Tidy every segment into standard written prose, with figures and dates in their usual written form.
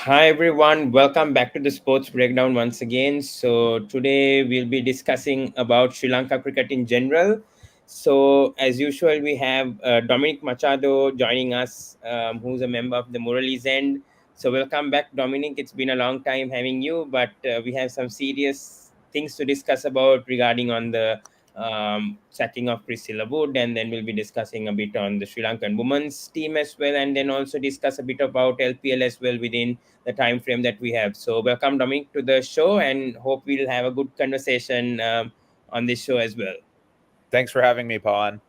Hi everyone, welcome back to the Sports Breakdown once again. So today we'll be discussing about Sri Lanka cricket in general. So as usual, we have Dominic Machado joining us, who's a member of the Murali's End. So welcome back, Dominic. It's been a long time having you, but we have some serious things to discuss about regarding on the sacking of Chris Silverwood, and then we'll be discussing a bit on the Sri Lankan women's team as well, and then also discuss a bit about LPL as well within the time frame that we have. So welcome, Dominic, to the show, and hope we'll have a good conversation on this show as well. Thanks for having me, Pawan.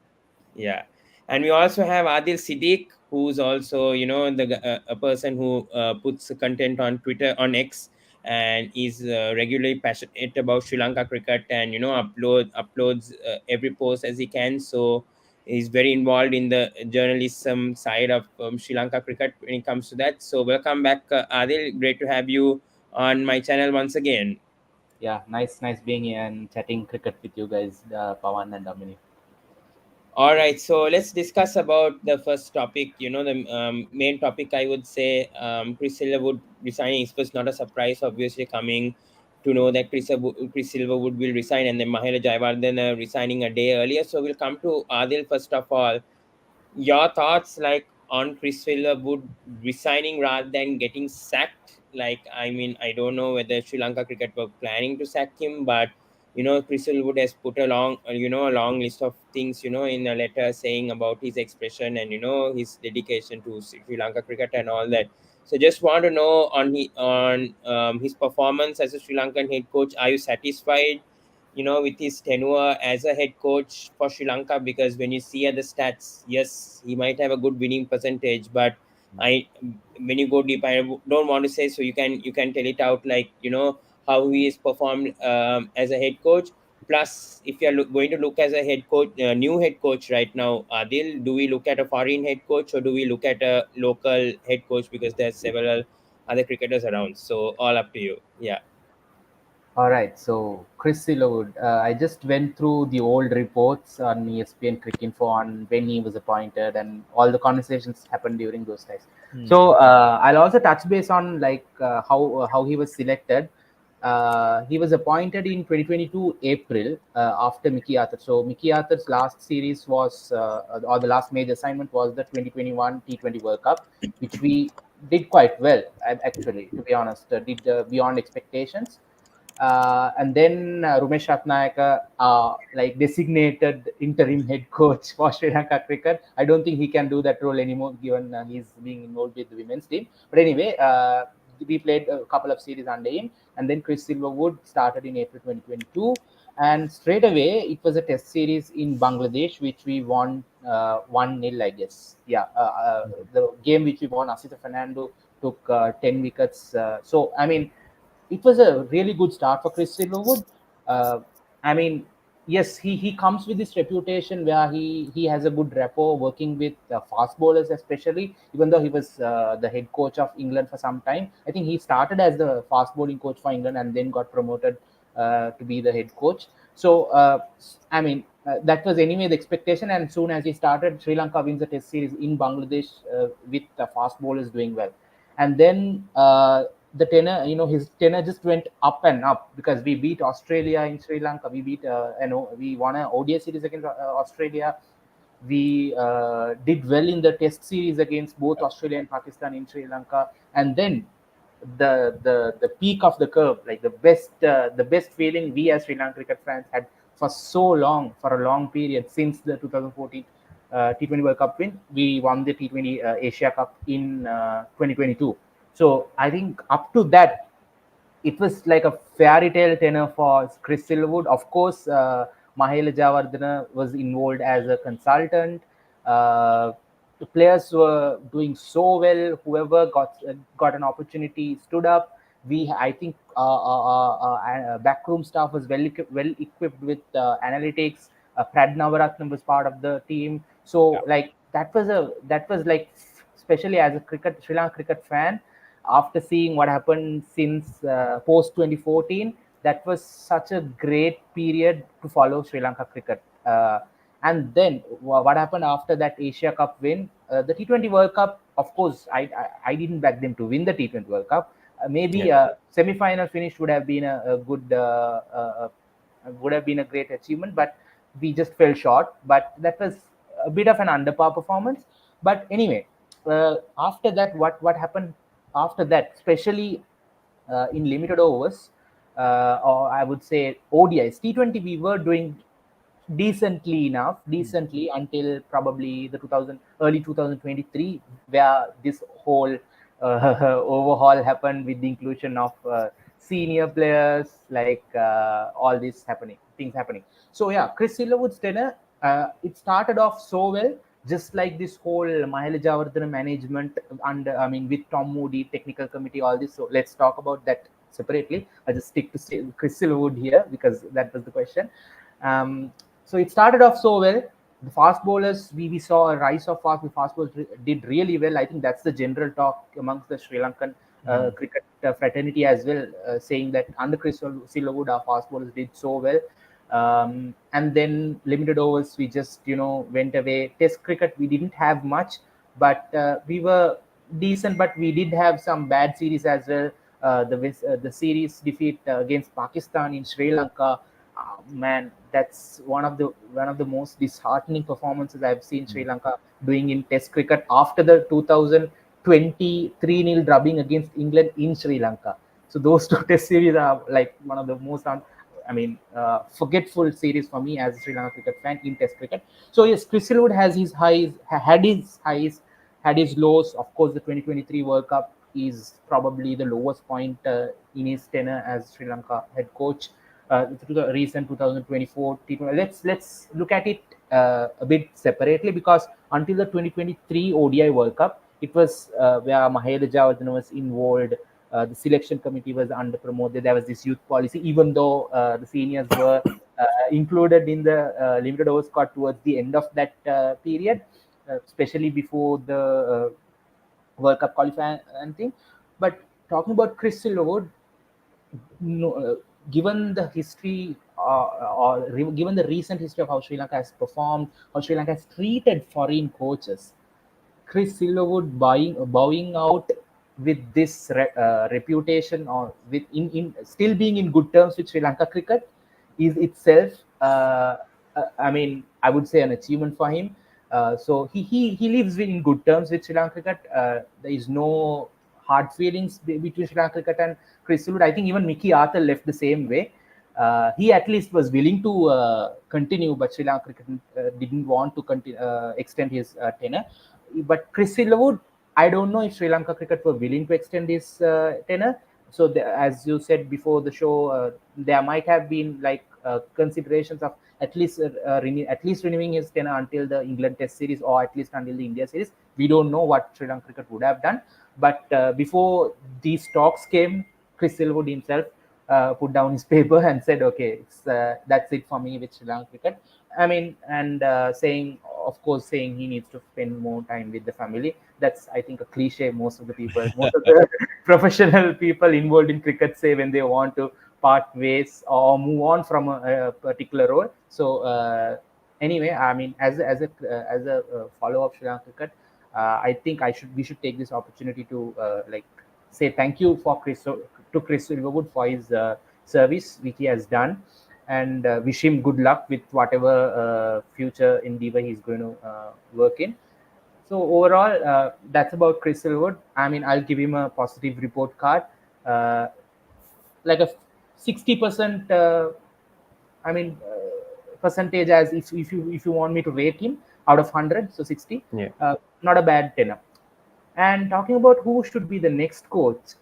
Yeah, and we also have Adil Siddiq, who's also a person who puts content on Twitter on X, and is regularly passionate about Sri Lanka cricket, and uploads every post as he can. So he's very involved in the journalism side of Sri Lanka cricket when it comes to that. So welcome back, Adil. Great to have you on my channel once again. Yeah, nice being here and chatting cricket with you guys, Pawan and Dominic. All right, so let's discuss about the first topic. The main topic, I would say, Chris Silverwood resigning. It was not a surprise, obviously, coming to know that Chris Silverwood will resign, and then Mahela Jayawardene resigning a day earlier. So we'll come to Adil first of all. Your thoughts, like, on Chris Silverwood resigning rather than getting sacked? Like, I mean, I don't know whether Sri Lanka cricket were planning to sack him, but Chris Silverwood has put a long list of things, in a letter saying about his expression and his dedication to Sri Lanka cricket and all that. So just want to know on his performance as a Sri Lankan head coach. Are you satisfied? With his tenure as a head coach for Sri Lanka, because when you see at the stats, yes, he might have a good winning percentage, but I when you go deep, I don't want to say, so you can tell it out, like, how he is performed as a head coach. Plus, if you're going to look as a head coach, new head coach right now, Adil, do we look at a foreign head coach or do we look at a local head coach, because there's several other cricketers around? So all up to you. Yeah. All right, so Chris Silverwood, I just went through the old reports on ESPN Cricinfo on when he was appointed and all the conversations happened during those times. So I'll also touch base on like how he was selected. He was appointed in 2022 April after Mickey Arthur. So Mickey Arthur's last series was, or the last major assignment was the 2021 T20 World Cup, which we did quite well, actually, to be honest, did beyond expectations. And then Rumesh Ratnayaka, like designated interim head coach for Sri Lanka cricket. I don't think he can do that role anymore, given he's being involved with the women's team. But anyway, we played a couple of series under him, and then Chris Silverwood started in April 2022. And straight away, it was a test series in Bangladesh, which we won 1-0, I guess. Yeah, the game which we won, Asita Fernando took 10 wickets. So, I mean, it was a really good start for Chris Silverwood. Uh, I mean, yes, he comes with this reputation where he has a good rapport working with fast bowlers, especially. Even though he was the head coach of England for some time, I think he started as the fast bowling coach for England and then got promoted to be the head coach. So, I mean, that was anyway the expectation. And soon as he started, Sri Lanka wins the Test series in Bangladesh with the fast bowlers doing well. And then the tenor, his tenor just went up and up because we beat Australia in Sri Lanka. We beat, we won an ODI series against Australia. We did well in the Test series against both Australia and Pakistan in Sri Lanka. And then the peak of the curve, like the best feeling we as Sri Lankan cricket fans had for so long, for a long period since the 2014 T20 World Cup win. We won the T20 Asia Cup in 2022. So I think up to that, it was like a fairy tale tenor for Chris Silverwood. Of course, Mahela Jayawardene was involved as a consultant. The players were doing so well. Whoever got an opportunity stood up. I think, backroom staff was well equipped with analytics. Prad Navaratnam was part of the team. So, like, that was like, especially as a Sri Lanka cricket fan, after seeing what happened since post 2014, that was such a great period to follow Sri Lanka cricket. And then what happened after that Asia Cup win? The T20 World Cup, of course, I didn't back them to win the T20 World Cup. Maybe a semi-final finish would have been a good, would have been a great achievement, but we just fell short. But that was a bit of an underpower performance. But anyway, after that, what happened after that, especially in limited overs, or I would say ODIs, T20, we were doing decently until probably the 2000 early 2023, where this whole overhaul happened with the inclusion of senior players, like all these things happening. So yeah, Chris Silverwood's tenure, it started off so well, just like this whole Mahela Jayawardene management under, I mean, with Tom Moody technical committee, all this. So let's talk about that separately. I just stick to Chris Silverwood here because that was the question. So it started off so well. The fast bowlers, we saw a rise of fast bowlers did really well. I think that's the general talk amongst the Sri Lankan cricket fraternity as well, saying that under Chris Silverwood, our fast bowlers did so well. And then limited overs, we just went away. Test cricket, we didn't have much, but we were decent. But we did have some bad series as well. The series defeat against Pakistan in Sri Lanka. Man, that's one of the most disheartening performances I've seen Sri Lanka doing in Test cricket after the 2020 3-0 drubbing against England in Sri Lanka. So those two Test series are like one of the most forgetful series for me as a Sri Lanka cricket fan in Test cricket. So yes, Chris Silverwood has his highs, had his lows. Of course, the 2023 World Cup is probably the lowest point in his tenure as Sri Lanka head coach. To the recent 2024 T20. Let's look at it a bit separately, because until the 2023 ODI World Cup, it was where Mahela Jayawardene was involved. The selection committee was under promoted. There was this youth policy, even though the seniors were included in the limited over squad towards the end of that period, especially before the World Cup qualifying and thing. But talking about Chris Silverwood, no, given the history given the recent history of how Sri Lanka has performed, how Sri Lanka has treated foreign coaches, Chris Silverwood bowing out with this reputation, or with in still being in good terms with Sri Lanka cricket, is itself, I mean, I would say an achievement for him. So he lives in good terms with Sri Lanka cricket. There is no hard feelings between Sri Lanka cricket and Chris Silverwood. I think even Mickey Arthur left the same way. He at least was willing to continue, but Sri Lanka cricket didn't want to extend his tenure. But Chris Silverwood, I don't know if Sri Lanka cricket were willing to extend his tenure. So as you said before the show, there might have been like considerations of at least renewing his tenure until the England Test series, or at least until the India series. We don't know what Sri Lanka cricket would have done. But before these talks came, Chris Silverwood himself put down his paper and said, "Okay, that's it for me with Sri Lanka cricket." I mean, and saying he needs to spend more time with the family. That's, I think, a cliche. Most of the professional people involved in cricket say when they want to part ways or move on from a particular role. So anyway, I mean, as a follower of Sri Lanka cricket, I think we should take this opportunity to say thank you to Chris Silverwood for his service which he has done, and wish him good luck with whatever future endeavor he's going to work in. So overall, that's about Chris Silverwood. I mean, I'll give him a positive report card, like a 60%. I mean, percentage, as if you want me to rate him out of 100, so 60. Yeah. Not a bad tenor. And talking about who should be the next coach,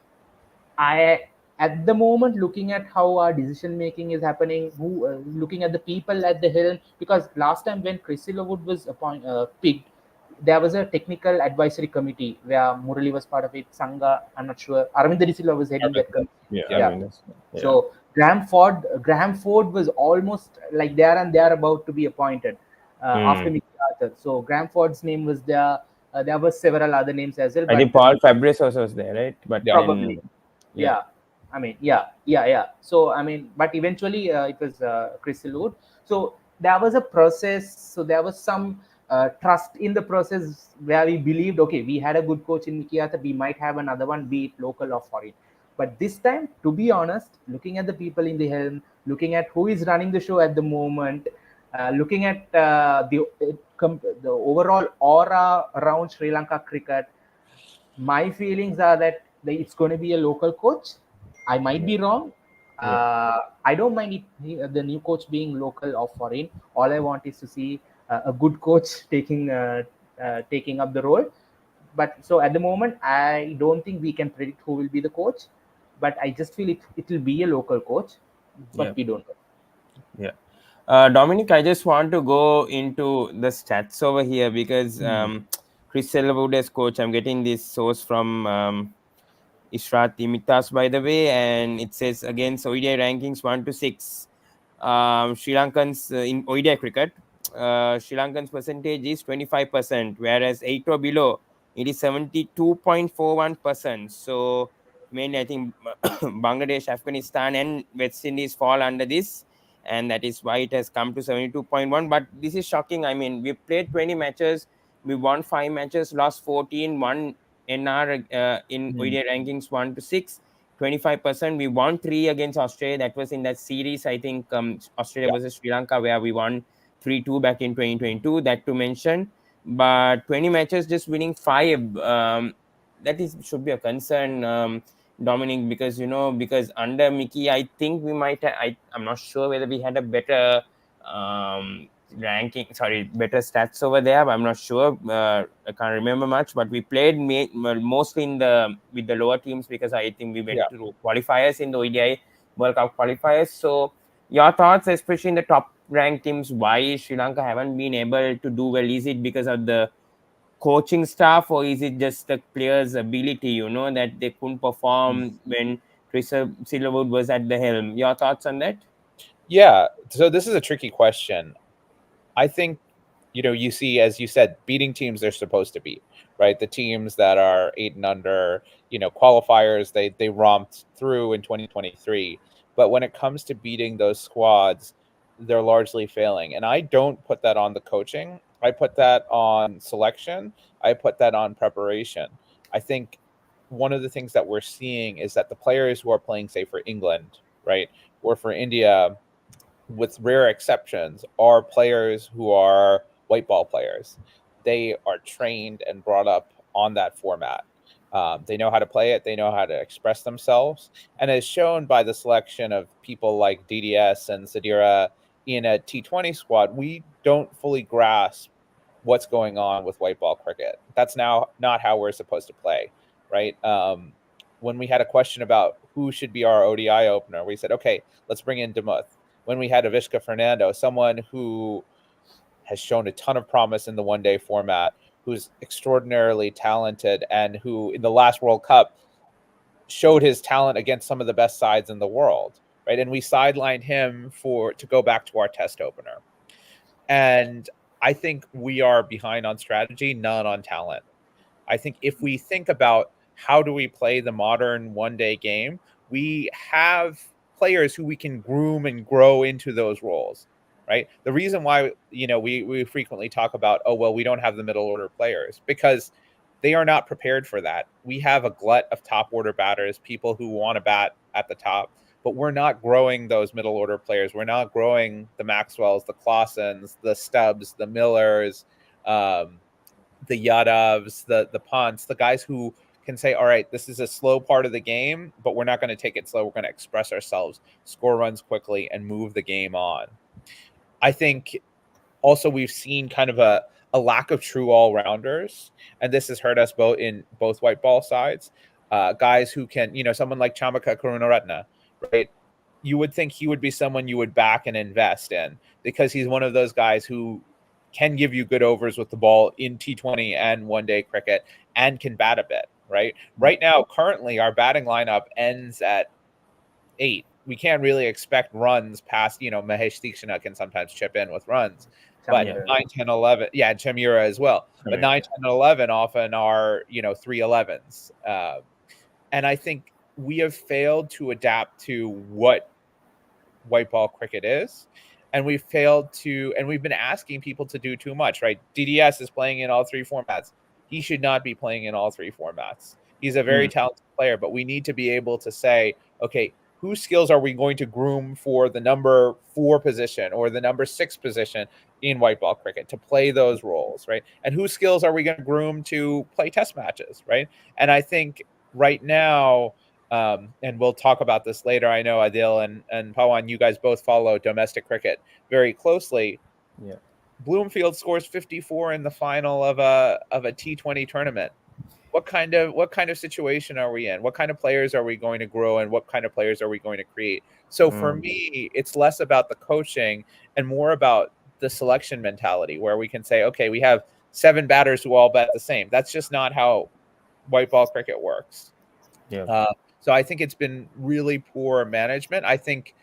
I, at the moment, looking at how our decision making is happening, looking at the people at the helm, because last time when Chris Silverwood was picked, there was a technical advisory committee where Murali was part of it. Sangha, I'm not sure. Aravind De Silva was heading that committee. Yeah. So Graham Ford was almost like there and there about to be appointed after Mickey Arthur. So Graham Ford's name was there. There were several other names as well. I think Paul Fabris also was there, right? But probably. then, Yeah. I mean, yeah. So I mean, but eventually it was Chris Silverwood. So there was a process. So there was some trust in the process where we believed, okay, we had a good coach in Mickey Arthur, we might have another one, be it local or foreign. But this time, to be honest, looking at the people in the helm, looking at who is running the show at the moment, looking at the overall aura around Sri Lanka cricket, my feelings are that it's going to be a local coach. I might be wrong. I don't mind the new coach being local or foreign. All I want is to see a good coach taking up the role. But so at the moment, I don't think we can predict who will be the coach. But I just feel it will be a local coach, but Yeah. we don't know. Yeah. Dominic, I just want to go into the stats over here because Chris Silverwood as coach, I'm getting this source from Ishrat Imitas, by the way, and it says against ODI rankings 1 to 6. Sri Lankans in ODI cricket, Sri Lankans percentage is 25%, whereas 8 or below, it is 72.41%. So, mainly, I think Bangladesh, Afghanistan, and West Indies fall under this, and that is why it has come to 72.1. But this is shocking. I mean, we played 20 matches, we won 5 matches, lost 14, won NR in ODI rankings 1 to 6. 25%. We won 3 against Australia. That was in that series, I think, Australia Yeah. versus Sri Lanka, where we won 3-2 back in 2022. That to mention. But 20 matches, just winning 5. That is should be a concern, Dominic, because because under Mickey, I think we might. I'm not sure whether we had a better ranking. Sorry, better stats over there. But I'm not sure. I can't remember much. But we played mostly in the with the lower teams because I think we went Yeah. to qualifiers in the ODI World Cup qualifiers. So your thoughts, especially in the top ranked teams, why Sri Lanka haven't been able to do well? Is it because of the coaching staff, or is it just the players' ability? That they couldn't perform when Chris Silverwood was at the helm. Your thoughts on that? Yeah. So this is a tricky question. I think, you see, as you said, beating teams they're supposed to beat, right? The teams that are 8 and under, qualifiers, they romped through in 2023. But when it comes to beating those squads, they're largely failing. And I don't put that on the coaching. I put that on selection. I put that on preparation. I think one of the things that we're seeing is that the players who are playing, say, for England, right, or for India, with rare exceptions, are players who are white ball players. They are trained and brought up on that format. They know how to play it. They know how to express themselves, and as shown by the selection of people like DDS and Sadira in a T20 squad, we don't fully grasp what's going on with white ball cricket. That's now not how we're supposed to play, right? When we had a question about who should be our ODI opener, we said, okay, let's bring in Demuth. When we had Avishka Fernando, someone who has shown a ton of promise in the one-day format, who's extraordinarily talented, and who in the last World Cup showed his talent against some of the best sides in the world, right? And we sidelined him to go back to our test opener. And I think we are behind on strategy, not on talent. I think if we think about how do we play the modern one-day game, we have players who we can groom and grow into those roles, right? The reason why, we frequently talk about, oh, well, we don't have the middle order players, because they are not prepared for that. We have a glut of top order batters, people who want to bat at the top, but we're not growing those middle order players. We're not growing the Maxwells, the Clausens, the Stubbs, the Millers, the Yadavs, the Ponts, the guys who can say, all right, this is a slow part of the game, but we're not going to take it slow. We're going to express ourselves, score runs quickly, and move the game on. I think also we've seen kind of a lack of true all-rounders, and this has hurt us both in both white ball sides. Guys who can, someone like Chamaka Karunaratne, right? You would think he would be someone you would back and invest in, because he's one of those guys who can give you good overs with the ball in T20 and one-day cricket, and can bat a bit, right? Right now, currently, our batting lineup ends at 8. We can't really expect runs past, Mahesh Theekshana can sometimes chip in with runs, but Yeah. 10, 9, 10, 11, yeah, and Chamira as well. But 9, 10, and 11 often are, 3-11s. And I think we have failed to adapt to what white ball cricket is. and we've failed to, and we've been asking people to do too much, right? DDS is playing in all three formats. He should not be playing in all three formats. He's a very talented player, but we need to be able to say, okay, whose skills are we going to groom for the number 4 position or the number 6 position in white ball cricket to play those roles, right? And whose skills are we going to groom to play test matches, right? And I think right now, and we'll talk about this later. I know Adil and Pawan, you guys both follow domestic cricket very closely. Yeah. Bloomfield scores 54 in the final of a T20 tournament. What kind of situation are we in? What kind of players are we going to grow, and what kind of players are we going to create? So for me, it's less about the coaching and more about the selection mentality, where we can say, okay, we have 7 batters who all bat the same. That's just not how white ball cricket works. Yeah. So I think it's been really poor management. I think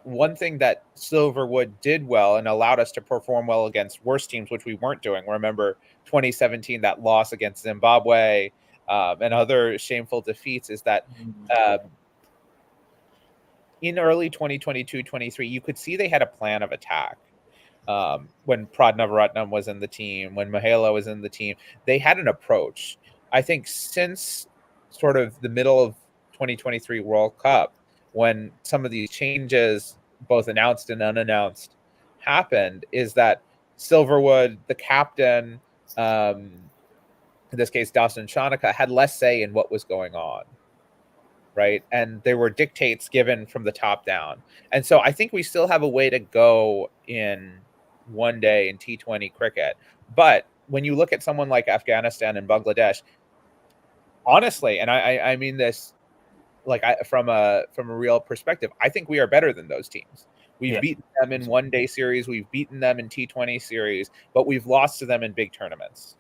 one thing that Silverwood did well and allowed us to perform well against worse teams, which we weren't doing. Remember 2017, that loss against Zimbabwe and other shameful defeats, is that in early 2022-23, you could see they had a plan of attack. When Pradnavaratnam was in the team, when Mahela was in the team, they had an approach. I think since sort of the middle of 2023 World Cup, when some of these changes, both announced and unannounced, happened, is that Silverwood, the captain, in this case Dawson Shanaka, had less say in what was going on, right? And there were dictates given from the top down. And so I think we still have a way to go in one day in T20 cricket. But when you look at someone like Afghanistan and Bangladesh, honestly, and I mean this like from a real perspective, I think we are better than those teams. We've beaten them in one-day series, we've beaten them in T20 series, but we've lost to them in big tournaments,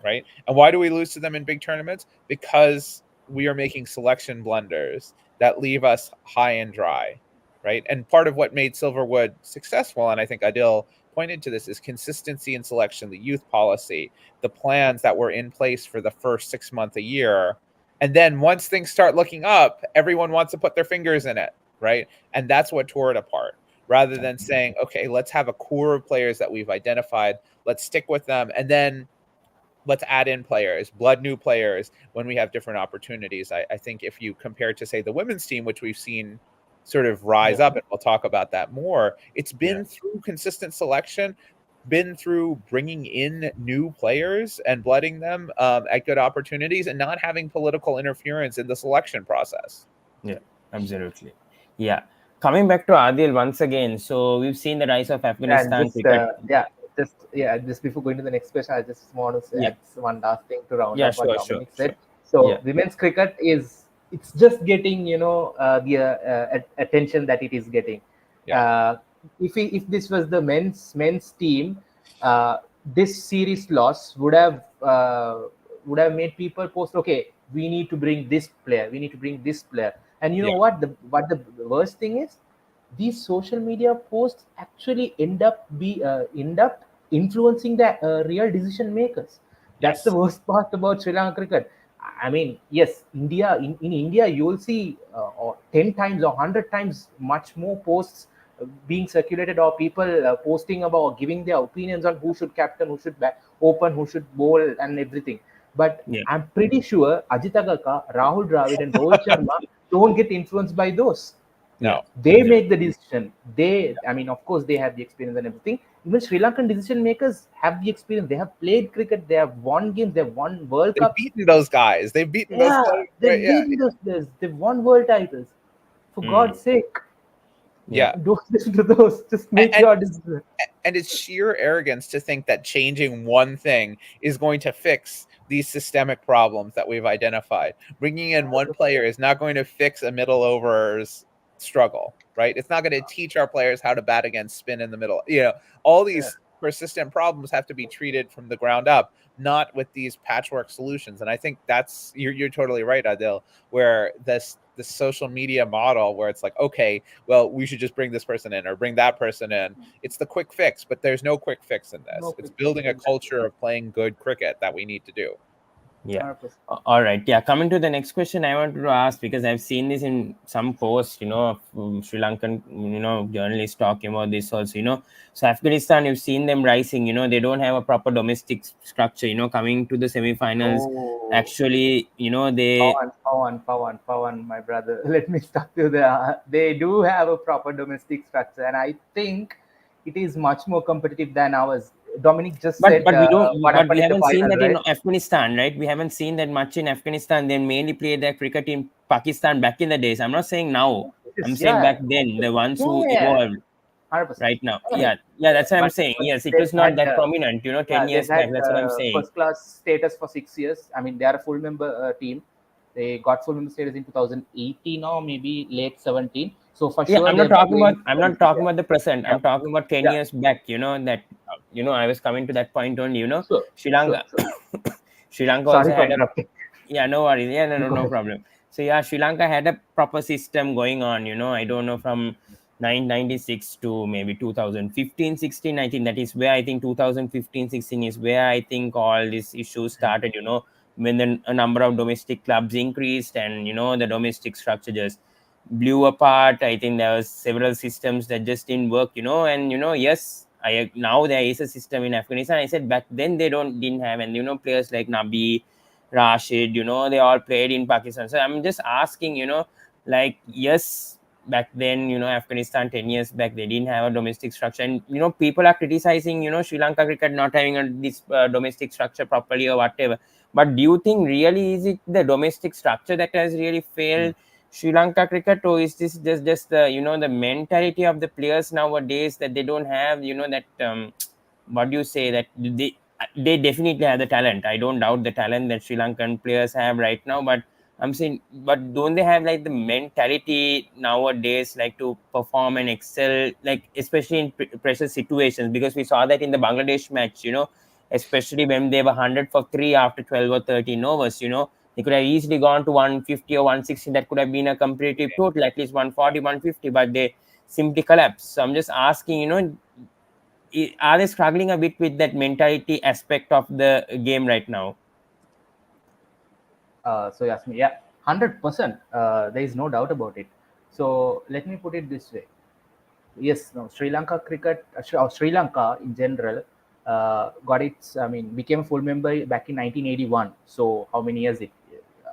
right? And why do we lose to them in big tournaments? Because we are making selection blunders that leave us high and dry, right? And part of what made Silverwood successful, and I think Adil pointed to this, is consistency in selection, the youth policy, the plans that were in place for the first 6 months a year. And then once things start looking up, everyone wants to put their fingers in it, right? And that's what tore it apart. Rather than saying, okay, let's have a core of players that we've identified, let's stick with them, and then let's add in players, blood new players when we have different opportunities. I think if you compare to, say, the women's team, which we've seen sort of rise up, and we'll talk about that more, it's been through consistent selection, been through bringing in new players and blooding them at good opportunities, and not having political interference in the selection process. Yeah, absolutely. Yeah. Coming back to Adil once again, so we've seen the rise of Afghanistan cricket. Just before going to the next question, I just want to say Yeah. one last thing to round Yeah, up what sure, Dominic sure, said. sure. So Yeah. women's cricket it's just getting the attention that it is getting. If this was the men's team, this series loss would have made people post, okay, we need to bring this player, we need to bring this player. And you know what the worst thing is, these social media posts actually end up influencing the real decision makers. That's the worst part about Sri Lanka cricket. I mean, yes, India in India, you will see 10 times or 100 times much more posts being circulated, or people posting about giving their opinions on who should captain, who should open, who should bowl, and everything. But I'm pretty sure Ajit Agarkar, Rahul Dravid, and Rohit Sharma don't get influenced by those. No, they make the decision. I mean, of course, they have the experience and everything. Even Sri Lankan decision makers have the experience. They have played cricket. They have won games. They've won World Cups. They've beaten those guys. They've beaten those players. They've beaten those players. They've won world titles. For God's sake. Don't listen to those. Just make your decision. And it's sheer arrogance to think that changing one thing is going to fix these systemic problems that we've identified. Bringing in one player is not going to fix a middle overs struggle, right? It's not going to teach our players how to bat against spin in the middle. All these persistent problems have to be treated from the ground up, not with these patchwork solutions. And I think that's you're totally right, Adil, where the social media model, where it's like, okay, well, we should just bring this person in or bring that person in. It's the quick fix, but there's no quick fix in this. It's building a culture of playing good cricket that we need to do. Yeah. 100%. All right. Yeah. Coming to the next question, I wanted to ask, because I've seen this in some posts, of Sri Lankan, journalists talking about this also. So Afghanistan, you've seen them rising. They don't have a proper domestic structure. Coming to the semi-finals, Oh, actually, they. Pawan, my brother. Let me stop you there. They do have a proper domestic structure, and I think it is much more competitive than ours. Dominic just But said but we don't. what But we happened in the haven't seen final, that in right? Afghanistan, right? We haven't seen that much in Afghanistan. They mainly play their cricket in Pakistan back in the days. I'm not saying now. I'm Yes, saying yeah, back then, the ones yeah, who yeah, yeah. evolved 100%. right now. Right. Yeah, that's what I'm But, saying. but Yes, it they've was not had that prominent, 10 they've years back. had That's what I'm saying. first class status for 6 years. I mean, they are a full member team. They got full member status in 2018 or maybe late 17. So for Yeah, sure they've been doing I'm not everything. talking about the present. Yeah, I'm talking about 10 yeah, years back, that I was coming to that point only, sure, Sri sure, Lanka. sure. Sri Lanka Sorry also for had a. interrupting. Yeah, no worries. Yeah, no, You no, go no ahead. problem. So yeah, Sri Lanka had a proper system going on. I don't know, from 1996 to maybe 2015, 16, 19. That is where I think 2015, 16 is where I think all these issues started. When a number of domestic clubs increased, and the domestic structure just blew apart. I think there was several systems that just didn't work. And yes, I now there is a system in Afghanistan. I said back then they didn't have, and players like Nabi, Rashid, they all played in Pakistan. So I'm just asking, like, yes, back then, Afghanistan 10 years back, they didn't have a domestic structure. And, people are criticizing, Sri Lanka cricket not having this domestic structure properly or whatever. But do you think really is it the domestic structure that has really failed Sri Lanka cricket, or is this just the, the mentality of the players nowadays, that they don't have, that, what do you say, that they definitely have the talent. I don't doubt the talent that Sri Lankan players have right now, but I'm saying, but don't they have like the mentality nowadays, like to perform and excel, like especially in pressure situations? Because we saw that in the Bangladesh match, especially when they were 100 for 3 after 12 or 13 overs, they could have easily gone to 150 or 160. That could have been a competitive total, at least 140, 150, but they simply collapsed. So I'm just asking, are they struggling a bit with that mentality aspect of the game right now? So you asked me, yeah, 100%. There is no doubt about it. So let me put it this way. Yes, no, Sri Lanka cricket, Sri Lanka in general, got its, I mean, became a full member back in 1981. So how many years it?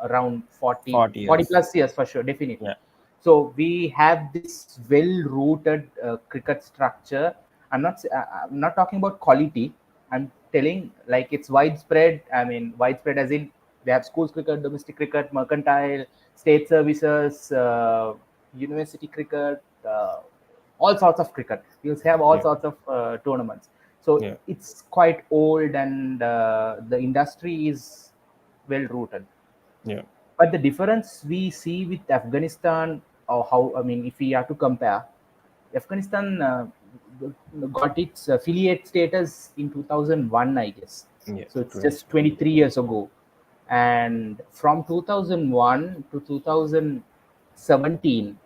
Around 40, 40 40 years. plus years for sure, definitely. Yeah. So we have this well-rooted cricket structure. I'm not talking about quality. I'm telling like it's widespread. I mean, widespread as in we have schools cricket, domestic cricket, mercantile, state services, university cricket, all sorts of cricket. You'll have all Yeah. sorts of tournaments. So Yeah. it's quite old, and the industry is well rooted. Yeah. But the difference we see with Afghanistan, or how, I mean, if we are to compare, Afghanistan got its affiliate status in 2001, I guess. Yeah. So it's Correct. just 23 years ago. And from 2001 to 2017,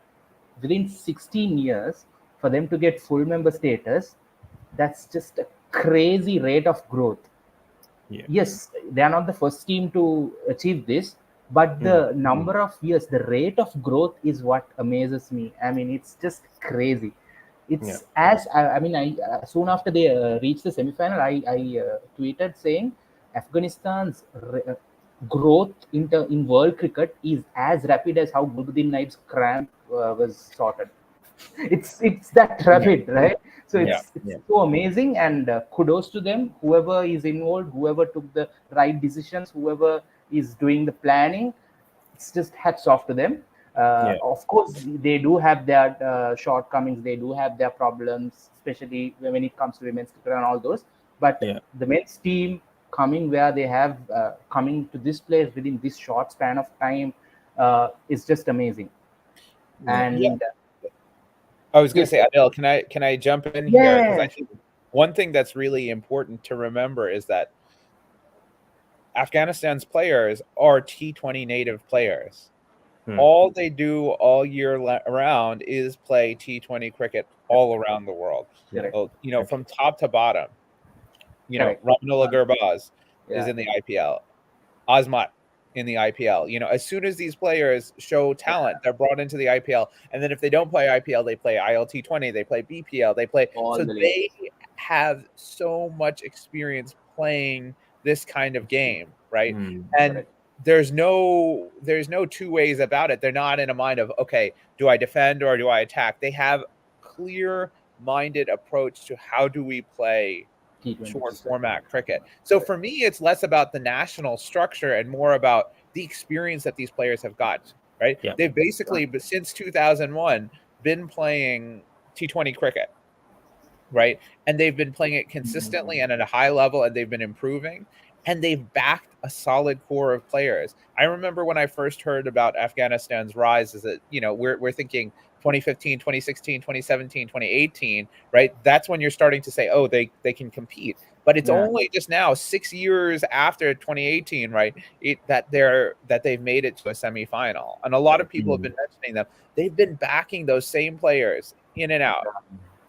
within 16 years, for them to get full member status, that's just a crazy rate of growth. Yeah. Yes, they are not the first team to achieve this, but Mm. the number of years, the rate of growth is what amazes me. I mean, it's just crazy. Yeah. It's as I mean, I soon after they reached the semifinal, I tweeted saying Afghanistan's growth in world cricket is as rapid as how Gulbuddin Naib's cramp was sorted. It's that Yeah. rapid, right? So Yeah. it's Yeah. so amazing, and kudos to them, whoever is involved, whoever took the right decisions, whoever is doing the planning. It's just hats off to them. Yeah. Of course they do have their shortcomings, they do have their problems, especially when it comes to women's cricket and all those, but Yeah. the men's team coming where they have coming to this place within this short span of time is just amazing. Yeah. Yeah, And I was going to yes, say, Adele, can I jump in here? Because I yeah. think one thing that's really important to remember is that Afghanistan's players are T20 native players. Mm. All they do all year around is play T20 cricket all around the world. Yeah. Correct. Well, Correct. from top to bottom. Correct. Ramanullah Gurbaz is Yeah. in the IPL. Azmat in the IPL. You know, as soon as these players show talent, they're brought into the IPL. And then if they don't play IPL, they play ILT20, they play BPL, they play. All So the they leagues. have so much experience playing this kind of game, right? And Correct. there's no two ways about it. They're not in a mind of, okay, do I defend or do I attack? They have clear minded approach to how do we play T20 short cricket. format cricket. So for me, it's less about the national structure and more about the experience that these players have got, right? Yeah. They've basically, but since 2001, been playing T20 cricket, right? And they've been playing it consistently and at a high level, and they've been improving, and they've backed a solid core of players. I remember when I first heard about Afghanistan's rise, is that, you know, we're thinking 2015, 2016, 2017, 2018, right? That's when you're starting to say, oh, they can compete. But it's Yeah. only just now, 6 years after 2018, right, that they've made it to a semifinal. And a lot of people have been mentioning them. They've been backing those same players in and out.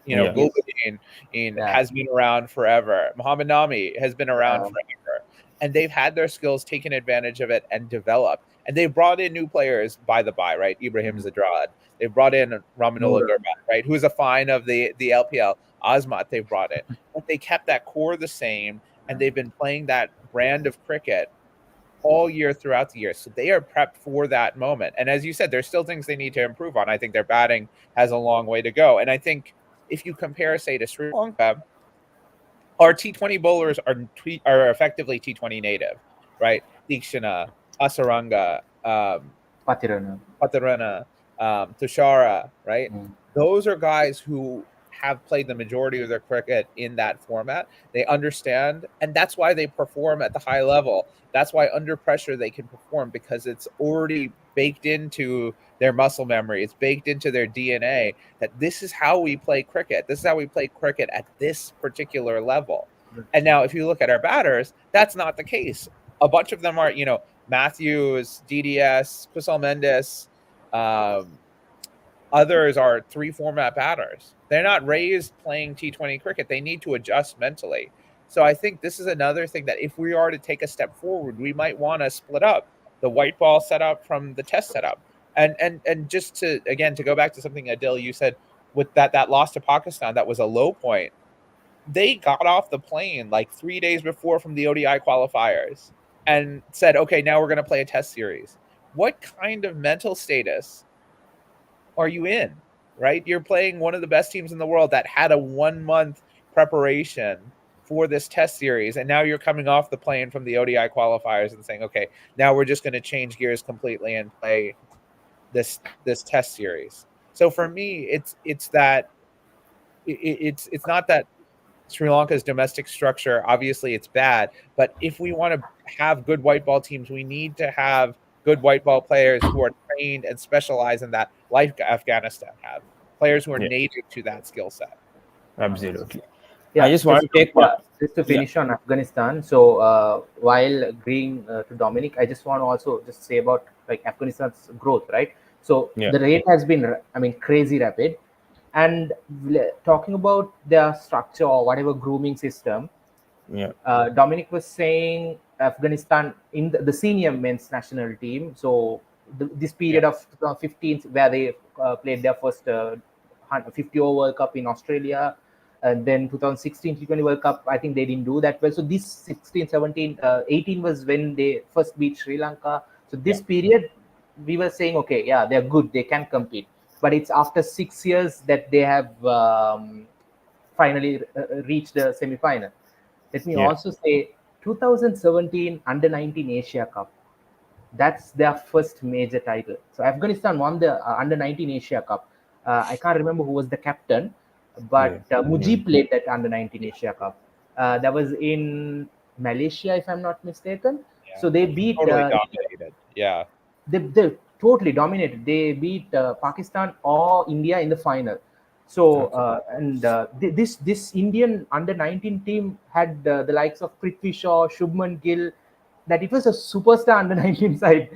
You know, Yeah. Gulbuddin has been around forever. Muhammad Nami has been around forever. And they've had their skills, taken advantage of it, and developed. And they've brought in new players by the by, right? Ibrahim Zadrad. They've brought in Ramanullah Gurbat, right? Who's a fine of the LPL. Azmat they've brought in. But they kept that core the same, and they've been playing that brand of cricket all year throughout the year. So they are prepped for that moment. And as you said, there's still things they need to improve on. I think their batting has a long way to go. And I think if you compare, say, to Sri Lanka, our T20 bowlers are effectively T20 native, right? Deekshana, Asaranga, Patarana, Tushara, right? Those are guys who have played the majority of their cricket in that format. They understand, and that's why they perform at the high level. That's why under pressure they can perform, because it's already baked into their muscle memory. It's baked into their DNA that this is how we play cricket. This is how we play cricket at this particular level. And now if you look at our batters, that's not the case. A bunch of them are, you know, Matthews, DDS, Kusal Mendes, others are 3 format batters. They're not raised playing T20 cricket. They need to adjust mentally. So I think this is another thing that if we are to take a step forward, we might want to split up the white ball setup from the test setup. And just to, again, to go back to something, Adil, you said with that loss to Pakistan, that was a low point. They got off the plane like 3 days before from the ODI qualifiers and said, okay, now we're going to play a test series. What kind of mental status are you in, right? You're playing one of the best teams in the world that had a 1 month preparation for this test series, and now you're coming off the plane from the ODI qualifiers and saying, okay, now we're just going to change gears completely and play this test series. So for me, it's not that Sri Lanka's domestic structure, obviously it's bad, but if we want to have good white ball teams, we need to have good white ball players who are trained and specialize in that, like Afghanistan have. Players who are native to that skill set. Absolutely. Yeah, I just want to take one. just to finish on Afghanistan. So while agreeing to Dominic, I just want to also just say about like Afghanistan's growth, right? So the rate has been, I mean, crazy rapid. And talking about their structure or whatever grooming system, Dominic was saying Afghanistan in the senior men's national team. So this period of 2015, where they played their first 50 over World Cup in Australia, and then 2016 T20 World Cup, I think they didn't do that well. So this 16, 17, 18 was when they first beat Sri Lanka. So this period, we were saying, okay, yeah, they're good, they can compete. But it's after 6 years that they have finally reached the semi-final. Let me also say 2017 Under-19 Asia Cup. That's their first major title. So Afghanistan won the Under-19 Asia Cup. I can't remember who was the captain, but Mujib played that Under-19 Asia Cup. That was in Malaysia, if I'm not mistaken. So they beat... Totally dominated. Yeah. They totally dominated. They beat Pakistan or India in the final. So this Indian Under-19 team had the likes of Prithvi Shaw, Shubman Gill. That it was a superstar Under-19 side.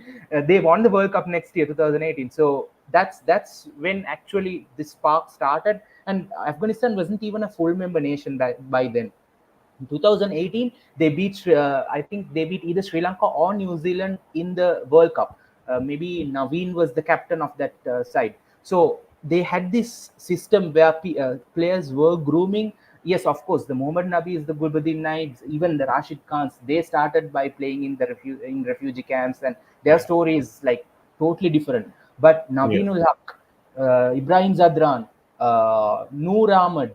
They won the World Cup next year, 2018. So that's when actually this spark started. And Afghanistan wasn't even a full member nation by then. In 2018, they beat, I think they beat either Sri Lanka or New Zealand in the World Cup. Maybe Naveen was the captain of that side. So they had this system where players were grooming. Yes, of course, the Mohammad Nabis, the Gulbuddin Naibs, even the Rashid Khans, they started by playing in the refugee camps, and their story is like totally different. But Naveenul Haq, Ibrahim Zadran, Noor Ahmed,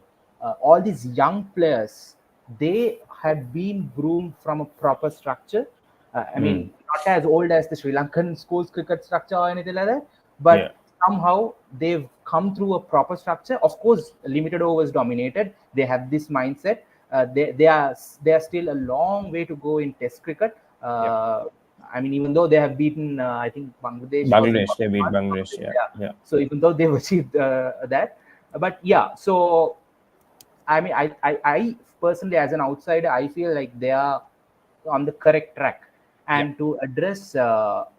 all these young players, they had been groomed from a proper structure. I mean, not as old as the Sri Lankan schools cricket structure or anything like that, but somehow they've come through a proper structure. Of course, limited overs dominated. They have this mindset. They are still a long way to go in Test cricket. I mean, even though they have beaten, I think Bangladesh. They beat Bangladesh. Yeah. So even though they've achieved that, but yeah. So I mean, I personally, as an outsider, I feel like they are on the correct track. And to address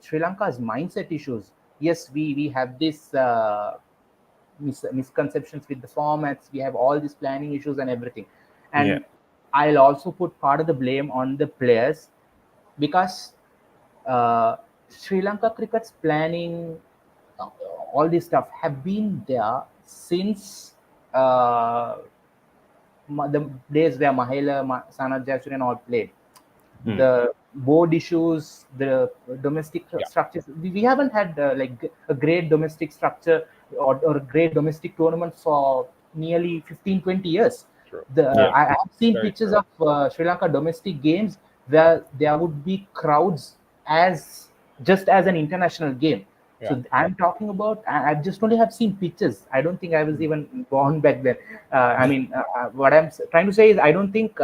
Sri Lanka's mindset issues, yes, we have this misconceptions with the formats. We have all these planning issues and everything. And I'll also put part of the blame on the players, because Sri Lanka cricket's planning, uh, all this stuff have been there since the days where Mahela, Sanat Jayasuriya all played. The board issues, the domestic structures. We haven't had like a great domestic structure or a great domestic tournament for nearly 15, 20 years. I have seen pictures of Sri Lanka domestic games where there would be crowds as just as an international game. So I'm talking about, I just only have seen pictures. I don't think I was even born back then. I mean, what I'm trying to say is I don't think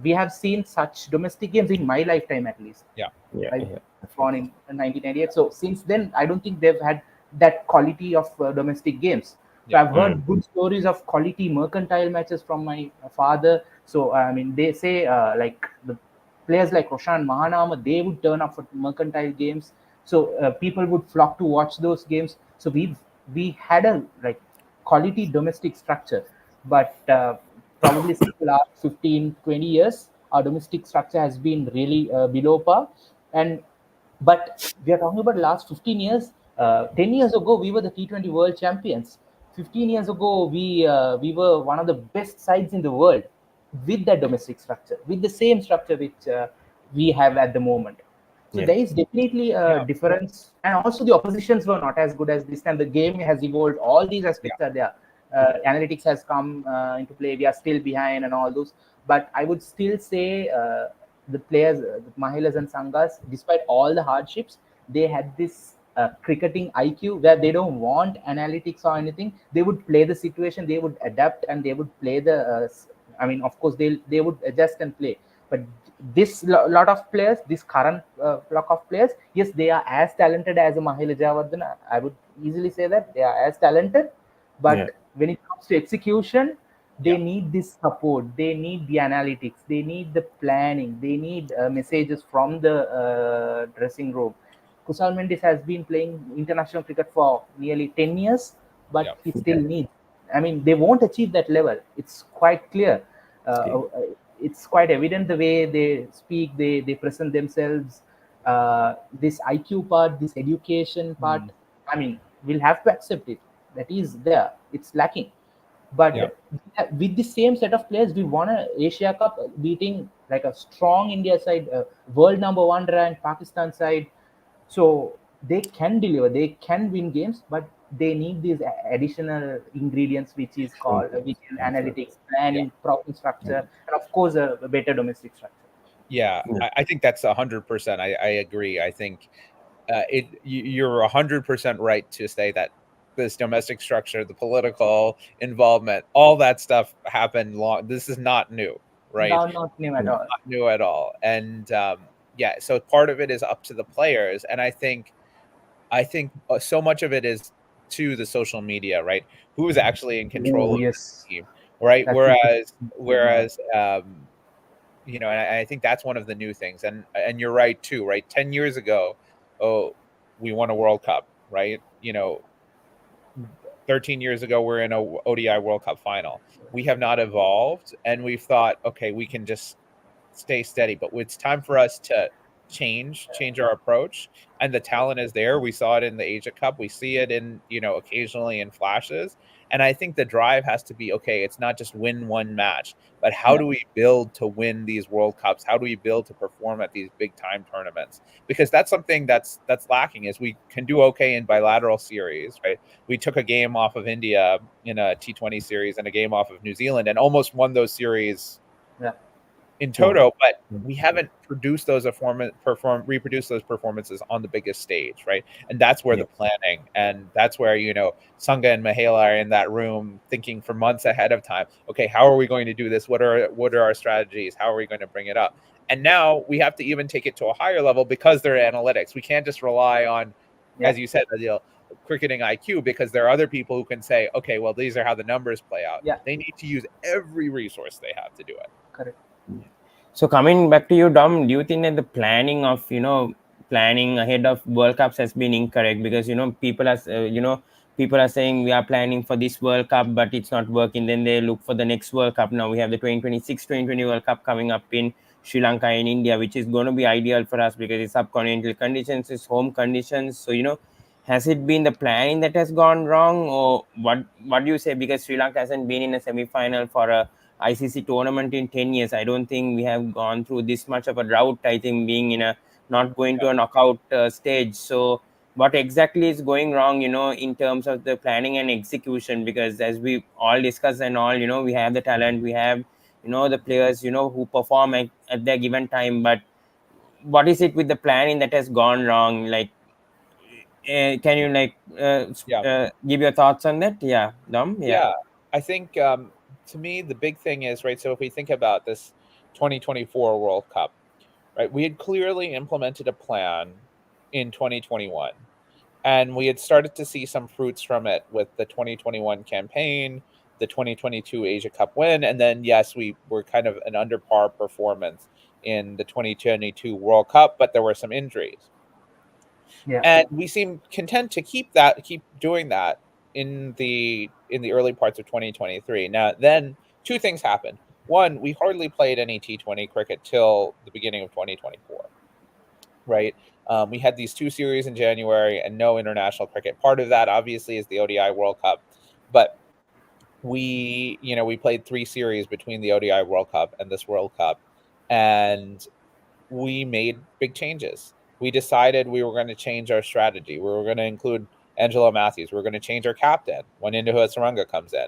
we have seen such domestic games in my lifetime, at least. I was born in 1998. So since then, I don't think they've had that quality of domestic games. So I've heard good stories of quality mercantile matches from my father. So I mean, they say like the players like Roshan Mahanama, they would turn up for mercantile games. So people would flock to watch those games. So we had a like quality domestic structure, but probably since the last 15, 20 years, our domestic structure has been really below par. And but we are talking about the last 15 years. 10 years ago, we were the T20 world champions. 15 years ago, we were one of the best sides in the world with that domestic structure, with the same structure which we have at the moment. So there is definitely a difference, and also the oppositions were not as good as this time. The game has evolved. All these aspects are there. Analytics has come into play. We are still behind and all those, but I would still say the players, the Mahilas and Sangas, despite all the hardships, they had this cricketing IQ where they don't want analytics or anything. They would play the situation, they would adapt, and they would play the. I mean, of course, they would adjust and play. But this lot of players, this current block of players, yes, they are as talented as a Mahela Jayawardene. I would easily say that they are as talented, but when it comes to execution, they need this support, they need the analytics, they need the planning, they need messages from the dressing room. Kusal Mendis has been playing international cricket for nearly 10 years, but he still needs, I mean, they won't achieve that level. It's quite clear. It's quite evident the way they speak, they present themselves. This IQ part, this education part, I mean, we'll have to accept it. That is there. It's lacking. But with the same set of players, we won a Asia Cup, beating like a strong India side, world number one ranked Pakistan side. So they can deliver, they can win games, but they need these additional ingredients, which is called which is analytics, planning, proper structure, and of course a better domestic structure. I think that's 100%. I agree. I think you're 100% right to say that this domestic structure, the political involvement, all that stuff happened long. This is not new, right? Not new at all. Not new at all. And so part of it is up to the players, and I think so much of it is to the social media, right? Who is actually in control of the team, right? Whereas you know, and I think that's one of the new things. And you're right too, right? 10 years ago, we won a World Cup, right? You know, 13 years ago, we're in a ODI World Cup final. We have not evolved, and we've thought, okay, we can just stay steady. But it's time for us to change our approach. And the talent is there. We saw it in the Asia Cup. We see it in, occasionally in flashes. And I think the drive has to be, okay, it's not just win one match, but how do we build to win these World Cups? How do we build to perform at these big time tournaments? Because that's something that's lacking, is we can do okay in bilateral series, right? We took a game off of India in a T20 series and a game off of New Zealand and almost won those series in toto, but we haven't produced those reproduced those performances on the biggest stage, right? And that's where the planning, and that's where Sangha and Mahela are in that room thinking for months ahead of time. Okay, how are we going to do this? What are our strategies? How are we going to bring it up? And now we have to even take it to a higher level because they're analytics. We can't just rely on, as you said, cricketing IQ, because there are other people who can say, okay, well, these are how the numbers play out. They need to use every resource they have to do it. Correct. So coming back to you, Dom, do you think that the planning of planning ahead of World Cups has been incorrect? Because people are saying we are planning for this World Cup, but it's not working. Then they look for the next World Cup. Now we have the 2026 2020 World Cup coming up in Sri Lanka and India, which is going to be ideal for us because it's subcontinental conditions, it's home conditions. So has it been the planning that has gone wrong, or what do you say? Because Sri Lanka hasn't been in a semi-final for a ICC tournament in 10 years. I don't think we have gone through this much of a drought, I think, being in a not going to a knockout stage. So what exactly is going wrong, in terms of the planning and execution? Because as we all discuss and all, we have the talent, we have, the players, who perform at their given time. But what is it with the planning that has gone wrong? Like, can you give your thoughts on that? Yeah, Dom? Yeah, I think to me the big thing is, right, so if we think about this 2024 World Cup, right, we had clearly implemented a plan in 2021, and we had started to see some fruits from it with the 2021 campaign, the 2022 Asia Cup win, and then yes, we were kind of an under par performance in the 2022 World Cup, but there were some injuries. And we seem content to keep doing that in the early parts of 2023. Now, then two things happened. One, we hardly played any T20 cricket till the beginning of 2024, right? We had these two series in January and no international cricket. Part of that, obviously, is the ODI World Cup, but we played three series between the ODI World Cup and this World Cup, and we made big changes. We decided we were going to change our strategy. We were going to include Angelo Matthews. We're going to change our captain when Induha Saranga comes in.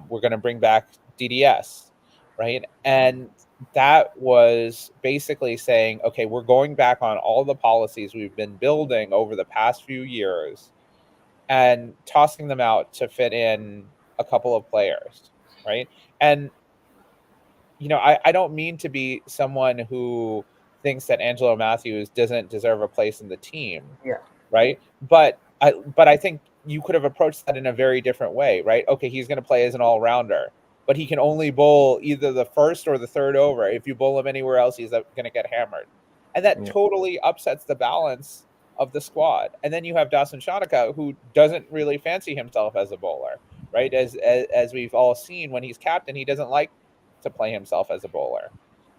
We're going to bring back DDS, right? And that was basically saying, okay, we're going back on all the policies we've been building over the past few years and tossing them out to fit in a couple of players, right? And I don't mean to be someone who thinks that Angelo Matthews doesn't deserve a place in the team, right? But I think you could have approached that in a very different way, right? Okay, he's going to play as an all-rounder, but he can only bowl either the first or the third over. If you bowl him anywhere else, he's going to get hammered, and that totally upsets the balance of the squad. And then you have Dasan Shanaka, who doesn't really fancy himself as a bowler, right? As we've all seen, when he's captain, he doesn't like to play himself as a bowler.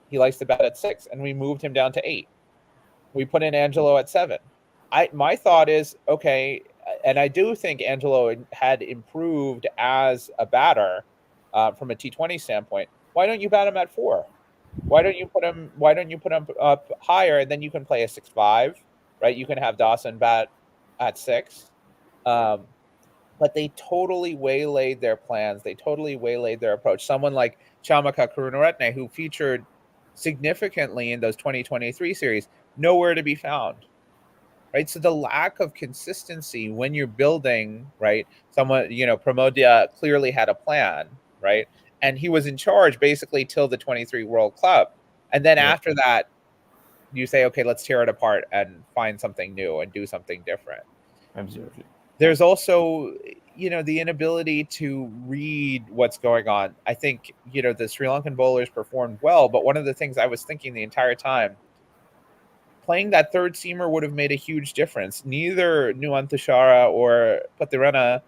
He likes to bat at 6, and we moved him down to 8. We put in Angelo at 7. My thought is, okay, and I do think Angelo had improved as a batter from a T20 standpoint. Why don't you bat him at 4? Why don't you put him up higher, and then you can play a 6-5, right? You can have Dawson bat at 6. But they totally waylaid their plans. They totally waylaid their approach. Someone like Chamaka Karunaratne, who featured significantly in those 2023 series, nowhere to be found, right? So the lack of consistency when you're building, right? Someone, Pramodia clearly had a plan, right? And he was in charge basically till the 23 World Cup. And then after that, you say, okay, let's tear it apart and find something new and do something different. Absolutely. There's also, the inability to read what's going on. I think, the Sri Lankan bowlers performed well, but one of the things I was thinking the entire time, playing that third seamer would have made a huge difference. Neither Nuwan Tushara or Patirana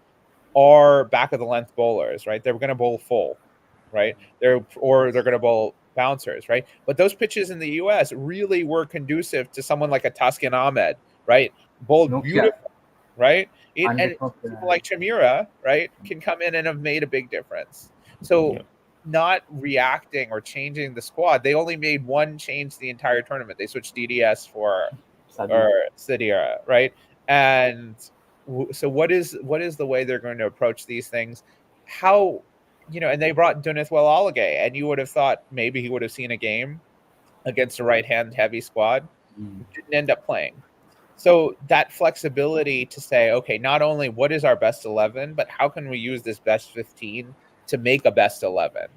are back of the length bowlers, right? They're going to bowl full, right? They're going to bowl bouncers, right? But those pitches in the U.S. really were conducive to someone like a Tuscan Ahmed, right? Bowled Nokia, beautiful, right? And 100 Nokia. people like Chamira, right, can come in and have made a big difference. So not reacting or changing the squad, they only made one change the entire tournament. They switched DDS for seriea, right? And so what is the way they're going to approach these things? How, and they brought Dunithwell Alagay, and you would have thought maybe he would have seen a game against a right-hand heavy squad. Didn't end up playing. So that flexibility to say, okay, not only what is our best 11, but how can we use this best 15 to make a best 11,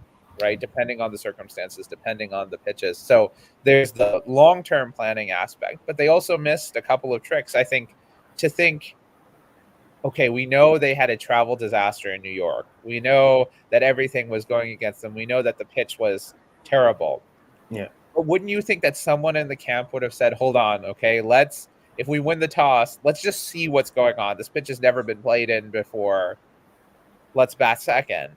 right? Depending on the circumstances, depending on the pitches. So there's the long-term planning aspect, but they also missed a couple of tricks. I think to think, okay, we know they had a travel disaster in New York. We know that everything was going against them. We know that the pitch was terrible. Yeah. But wouldn't you think that someone in the camp would have said, hold on, okay, if we win the toss, let's just see what's going on. This pitch has never been played in before. Let's bat second.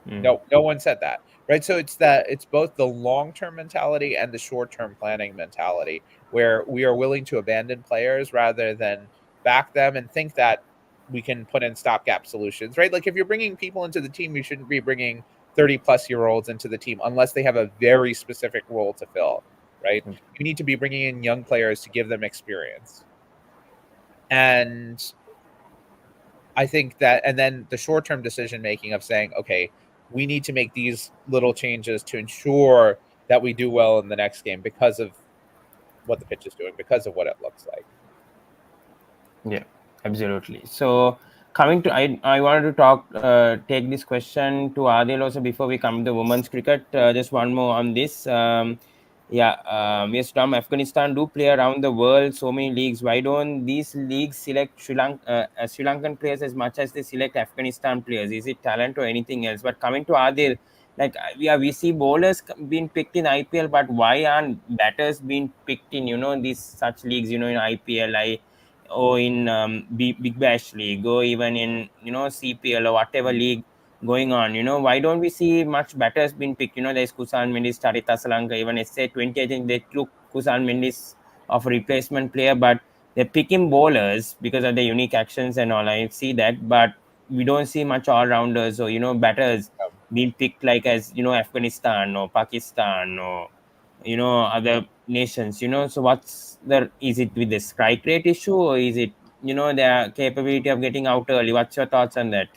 No one said that, right? So it's both the long-term mentality and the short-term planning mentality, where we are willing to abandon players rather than back them and think that we can put in stopgap solutions, right? Like if you're bringing people into the team, you shouldn't be bringing 30-plus-year-olds into the team unless they have a very specific role to fill, right? You need to be bringing in young players to give them experience. And I think that, and then the short-term decision-making of saying, okay, we need to make these little changes to ensure that we do well in the next game because of what the pitch is doing, because of what it looks like. Yeah, absolutely. So coming to, I wanted to take this question to Adil also before we come to women's cricket. Just one more on this. Yes, Tom, Afghanistan do play around the world, so many leagues. Why don't these leagues select Sri Lankan players as much as they select Afghanistan players? Is it talent or anything else? But coming to Adil, like we see bowlers being picked in IPL, but why aren't batters being picked in these such leagues? In IPL, or in Big Bash League, or even in CPL or whatever league going on. Why don't we see much batters being picked? There's Kusan Mendis, Tarita Salanka, even SA20. I think they took Kusan Mendis of a replacement player, but they're picking bowlers because of the unique actions and all. I see that, but we don't see much all rounders or batters being picked like as Afghanistan or Pakistan or other nations. So is it with the strike rate issue, or is it their capability of getting out early? What's your thoughts on that?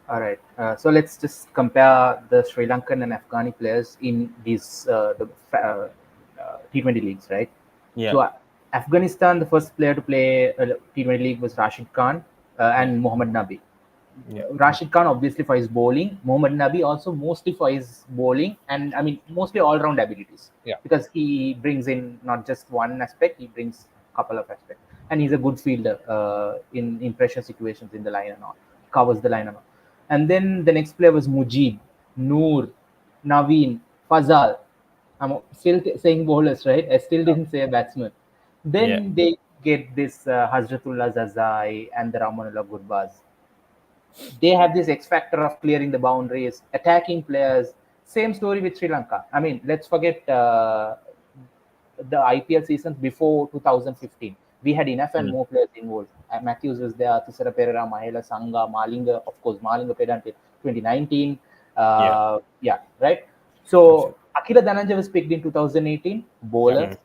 All right. So let's just compare the Sri Lankan and Afghani players in these T20 leagues, right? Yeah. So Afghanistan, the first player to play a T20 league was Rashid Khan and Mohammad Nabi. Yeah. Rashid Khan obviously for his bowling, Mohammad Nabi also mostly for his bowling, and I mean mostly all-round abilities. Yeah. Because he brings in not just one aspect, he brings a couple of aspects, and he's a good fielder in pressure situations in the line and all, covers the line and all. And then the next player was Mujib, Noor, Naveen, Fazal. I'm still saying bowlers, right? I still didn't say a batsman. Then they get this Hazratullah Zazai and the Ramanullah Gurbaz. They have this X factor of clearing the boundaries, attacking players. Same story with Sri Lanka. I mean, let's forget the IPL seasons before 2015. We had enough and more players involved. Matthews was there, Thisara Pereira, Mahela, Sangha, Malinga. Of course, Malinga played until 2019. Right? So, Akira Dhananjay was picked in 2018, bowler.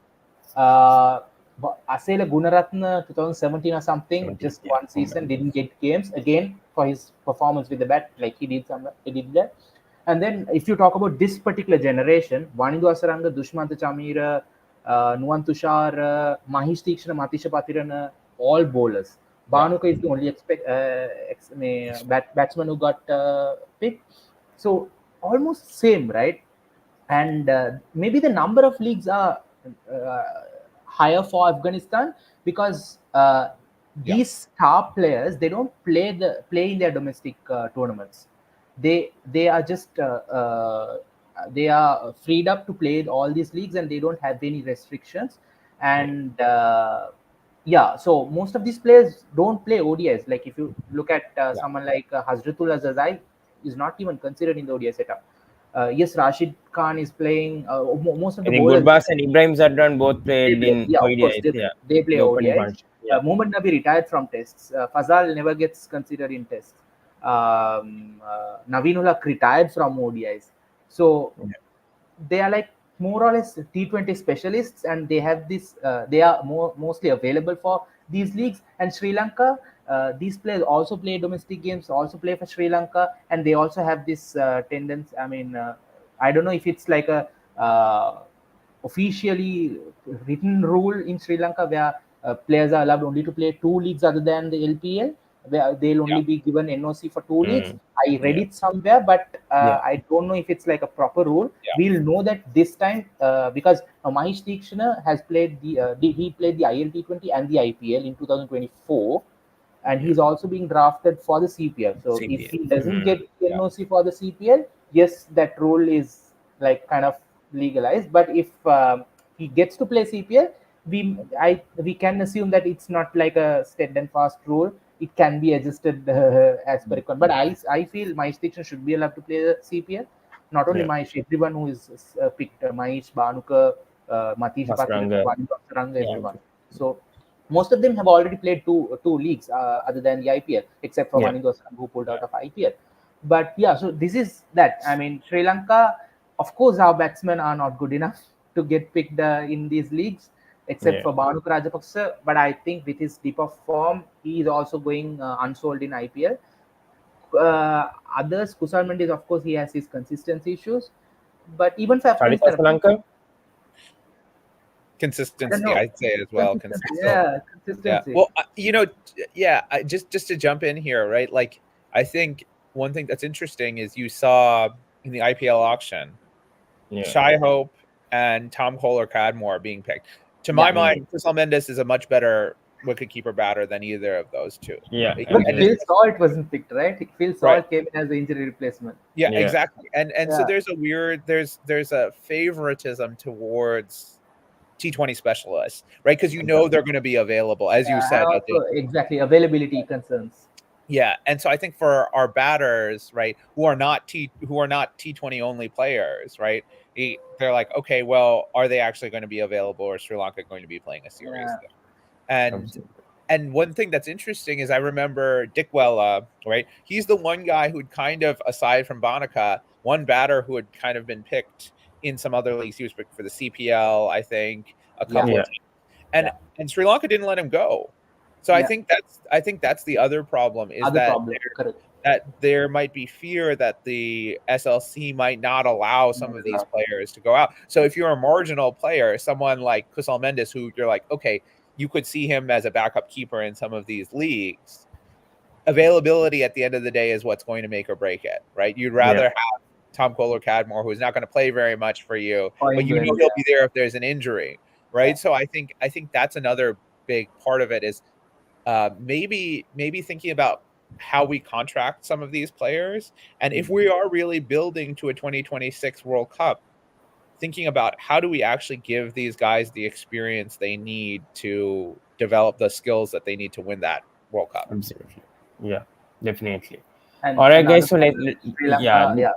Asela Gunaratna 2017 or something, just one season, didn't get games again for his performance with the bat, like he did that. And then if you talk about this particular generation, Vanindu Asaranga, Dushmanta Chamira, Nuwan Tushar, Mahish Tikshana, Matisha Patirana, all bowlers. Banuka is the only batsman who got picked. So almost same, right? And maybe the number of leagues are higher for Afghanistan because these star players, they don't play in their domestic tournaments. They are just they are freed up to play all these leagues, and they don't have any restrictions. And Yeah, so most of these players don't play ODIs. Like if you look at someone like Hazratul Azazai, is not even considered in the ODI setup. Yes, Rashid Khan is playing. Most of I the think bowlers Gurbaz and Ibrahim Zadran both they played play. in Yeah, of course ODIs. Yeah, they play the opening ODIs. bunch. Yeah, Mohammad Nabi retired from tests. Fazal never gets considered in tests. Naveenullah retired from ODIs. So yeah, they are like more or less T20 specialists, and they have this. They are mostly available for these leagues. And Sri Lanka, these players also play domestic games, also play for Sri Lanka, and they also have this tendency. I mean, I don't know if it's like a officially written rule in Sri Lanka where players are allowed only to play two leagues other than the LPL, where they'll only Yeah. be given NOC for two leagues. mm, I read yeah, it somewhere, but yeah, I don't know if it's like a proper rule. Yeah. We'll know that this time because Mahesh Deekshana has played he played the ILT20 and the IPL in 2024, and yeah. he's also being drafted for the CPL. So if CPL. he doesn't Mm, get Yeah. NOC for the CPL, yes, that rule is like kind of legalized. But if he gets to play CPL, we can assume that it's not like a stead and fast rule. It can be adjusted as per requirement. But I feel Mahesh Dixon should be allowed to play the CPL. Not only yeah, Mahesh, everyone who is picked, Mahesh, Banuka, Matish Basranga. Patrick, Saranga, Yeah, everyone. So most of them have already played two leagues other than the IPL, except for yeah, Manindo who pulled out of IPL. But yeah, so this is that. I mean, Sri Lanka, of course, our batsmen are not good enough to get picked in these leagues, except yeah. for Bhanuka Rajapaksa. But I think with his dip of form, he is also going unsold in IPL. Others, Kusal Mendes, of course, he has his consistency issues. But even for Sorry, for Afghanistan, Sri Lanka. I don't Consistency, know. I'd say as well. Consistency, Consistent. yeah, Yeah. consistency. Well, yeah. Just to jump in here, right? Like, I think one thing that's interesting is you saw in the IPL auction, Yeah, Shy Hope and Tom Kohler Cadmore being picked. To my Yeah. mind, Chris Mendes is a much better wicketkeeper batter than either of those two. yeah, Even And agree. Phil Salt wasn't picked, right? Phil right. Salt came in as the injury replacement. Yeah, Yeah, exactly. And so Yeah. there's a weird there's a favoritism towards T20 specialists, right? Because they're going to be available, as you And said. also, exactly, availability concerns. Yeah, and so I think for our batters, right, who are not T20 only players, right, they're like, okay, well, are they actually going to be available, or is Sri Lanka going to be playing a series Yeah. there? And absolutely. and one thing that's interesting is I remember Dickwella, right? He's the one guy who'd kind of, aside from Bonica, one batter who had kind of been picked in some other leagues. He was picked for the CPL, I think, a Yeah. couple Yeah, of times, and Yeah. and Sri Lanka didn't let him go. So Yeah. I think that's the other problem is Other problem. Correct. that there might be fear that the SLC might not allow some of these players to go out. So if you're a marginal player, someone like Kusal Mendes, who you're like, okay, you could see him as a backup keeper in some of these leagues, availability at the end of the day is what's going to make or break it, right? You'd yeah, rather have Tom Kohler Cadmore, who's not going to play very much for you, For but England. he'll be there if there's an injury, Yeah. right? So I think that's another big part of it is maybe thinking about how we contract some of these players, and if we are really building to a 2026 World Cup, thinking about how do we actually give these guys the experience they need to develop the skills that they need to win that World Cup. absolutely. Yeah, definitely. And All right, another guys. So Sri yeah, Lanka. Yeah.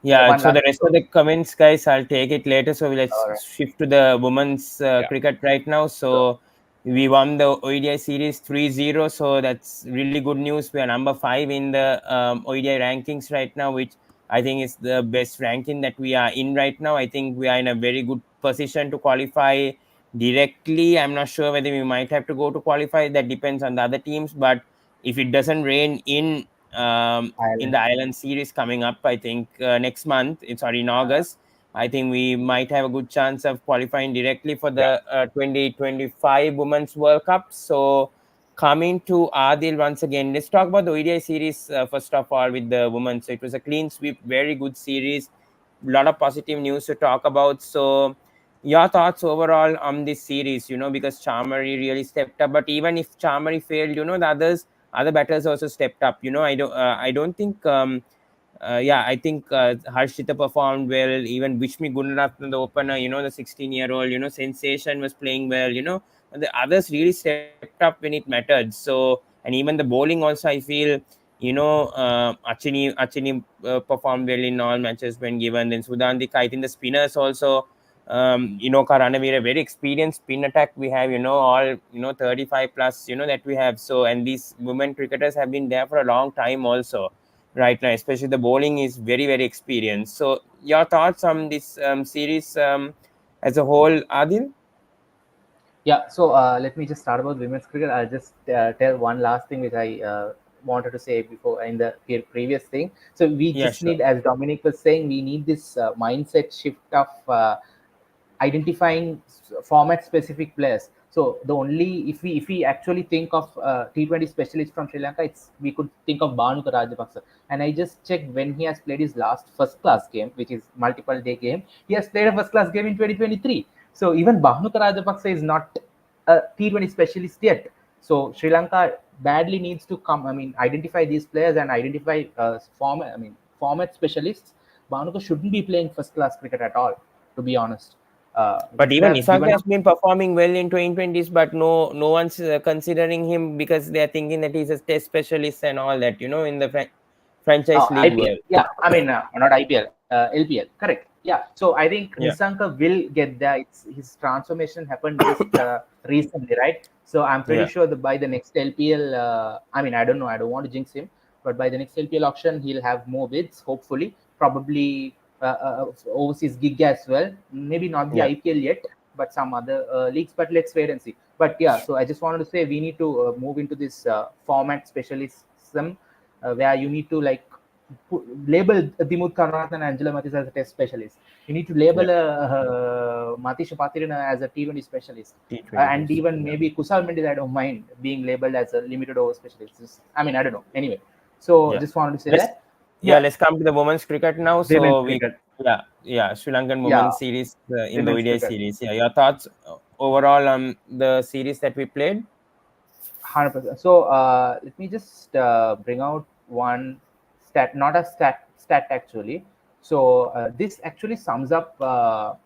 yeah. One So last. the rest of the comments, guys, I'll take it later. So All right. let's shift to the women's Yeah. cricket right now. So, So we won the ODI series 3-0. So that's really good news. We are number 5 in the ODI rankings right now, which I think is the best ranking that we are in right now. I think we are in a very good position to qualify directly. I'm not sure whether we might have to go to qualify. That depends on the other teams. But if it doesn't rain in Ireland. the Island series coming up, I think next month, sorry, in August, I think we might have a good chance of qualifying directly for Yeah. the 2025 Women's World Cup. So, coming to Adil once again, let's talk about the ODI series first of all with the women. So, it was a clean sweep, very good series, a lot of positive news to talk about. So, your thoughts overall on this series, because Chamari really stepped up, but even if Chamari failed, the other batters also stepped up. I don't think yeah, I think Harshita performed well. Even Vishmi Gunnaratne, the opener, the 16-year-old, sensation was playing well. the others really stepped up when it mattered. So, and even the bowling also, I feel, Achini performed well in all matches when given. Then Sudandika, I think the spinners also, Karanavira, very experienced spin attack we have, all, 35 plus, that we have. So, and these women cricketers have been there for a long time also right now, especially the bowling is very, very experienced. So, your thoughts on this series as a whole, Adil? Yeah, so let me just start about women's cricket. I'll just tell one last thing which I wanted to say before in the previous thing. So we Yeah, just sure. need, as Dominic was saying, we need this mindset shift of identifying format specific players. So the only, if we actually think of T20 specialist from Sri Lanka, it's, we could think of Bhanuka Rajapaksa. And I just checked when he has played his last first class game, which is multiple day game. He has played a first class game in 2023. So even Bhanuka Rajapaksa is not a T20 specialist yet. So Sri Lanka badly needs to come. I mean, identify these players and identify format. I mean, format specialists. Bhanuka shouldn't be playing first class cricket at all, to be honest. We But should even have Nisaka given has up. been performing well in 2020s, but no one's considering him because they are thinking that he's a test specialist and all that, in the franchise league IPL. world. Yeah, I mean, not IPL, LPL. Correct. Yeah. So I think Yeah, Nisanka will get there. It's his transformation happened just recently, right? So I'm pretty yeah, sure that by the next LPL, I mean, I don't know. I don't want to jinx him, but by the next LPL auction, he'll have more bids. Hopefully, probably overseas gig as well. Maybe not the yeah. IPL yet, but some other leagues. But let's wait and see. But yeah, so I just wanted to say we need to move into this format specialism where you need to like label Dimut Karnathan and Angela Mathis as a test specialist. You need to Yeah. label Matisha Patirina as a T20 specialist. T20 And test. even Yeah. maybe Kusal Mendis, I don't mind being labeled as a limited over specialist. I mean, I don't know. Anyway, so Yeah. just wanted to say Let's that. yeah, Yeah, let's come to the women's cricket now. women's So we cricket. yeah, Sri Lankan Yeah, women's series in the women's ODI cricket. series. Yeah, your thoughts overall on the series that we played? 100%. So let me just bring out one stat, not a stat actually. So this actually sums up our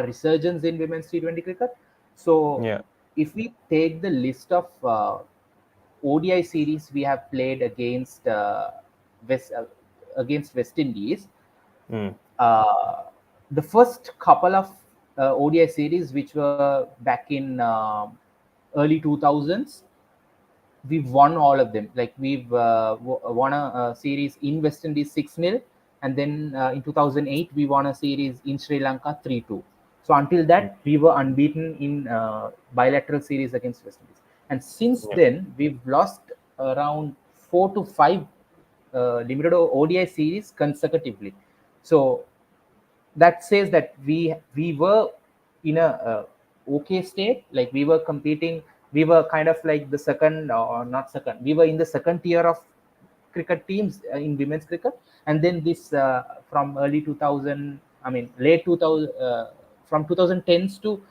resurgence in women's T20 cricket. So Yeah. if we take the list of ODI series we have played against against West Indies, Mm. uh, the first couple of ODI series, which were back in early 2000s, we've won all of them. Like we've won a series in West Indies 6-0, and then in 2008 we won a series in Sri Lanka 3-2. So until that we were unbeaten in bilateral series against West Indies, and since Yeah. then we've lost around 4 to 5 limited ODI series consecutively. So that says that we were in a okay state, like we were competing, we were kind of like the second, or not second, we were in the second tier of cricket teams in women's cricket. And then this from early 2000, I mean late 2000, from 2010s to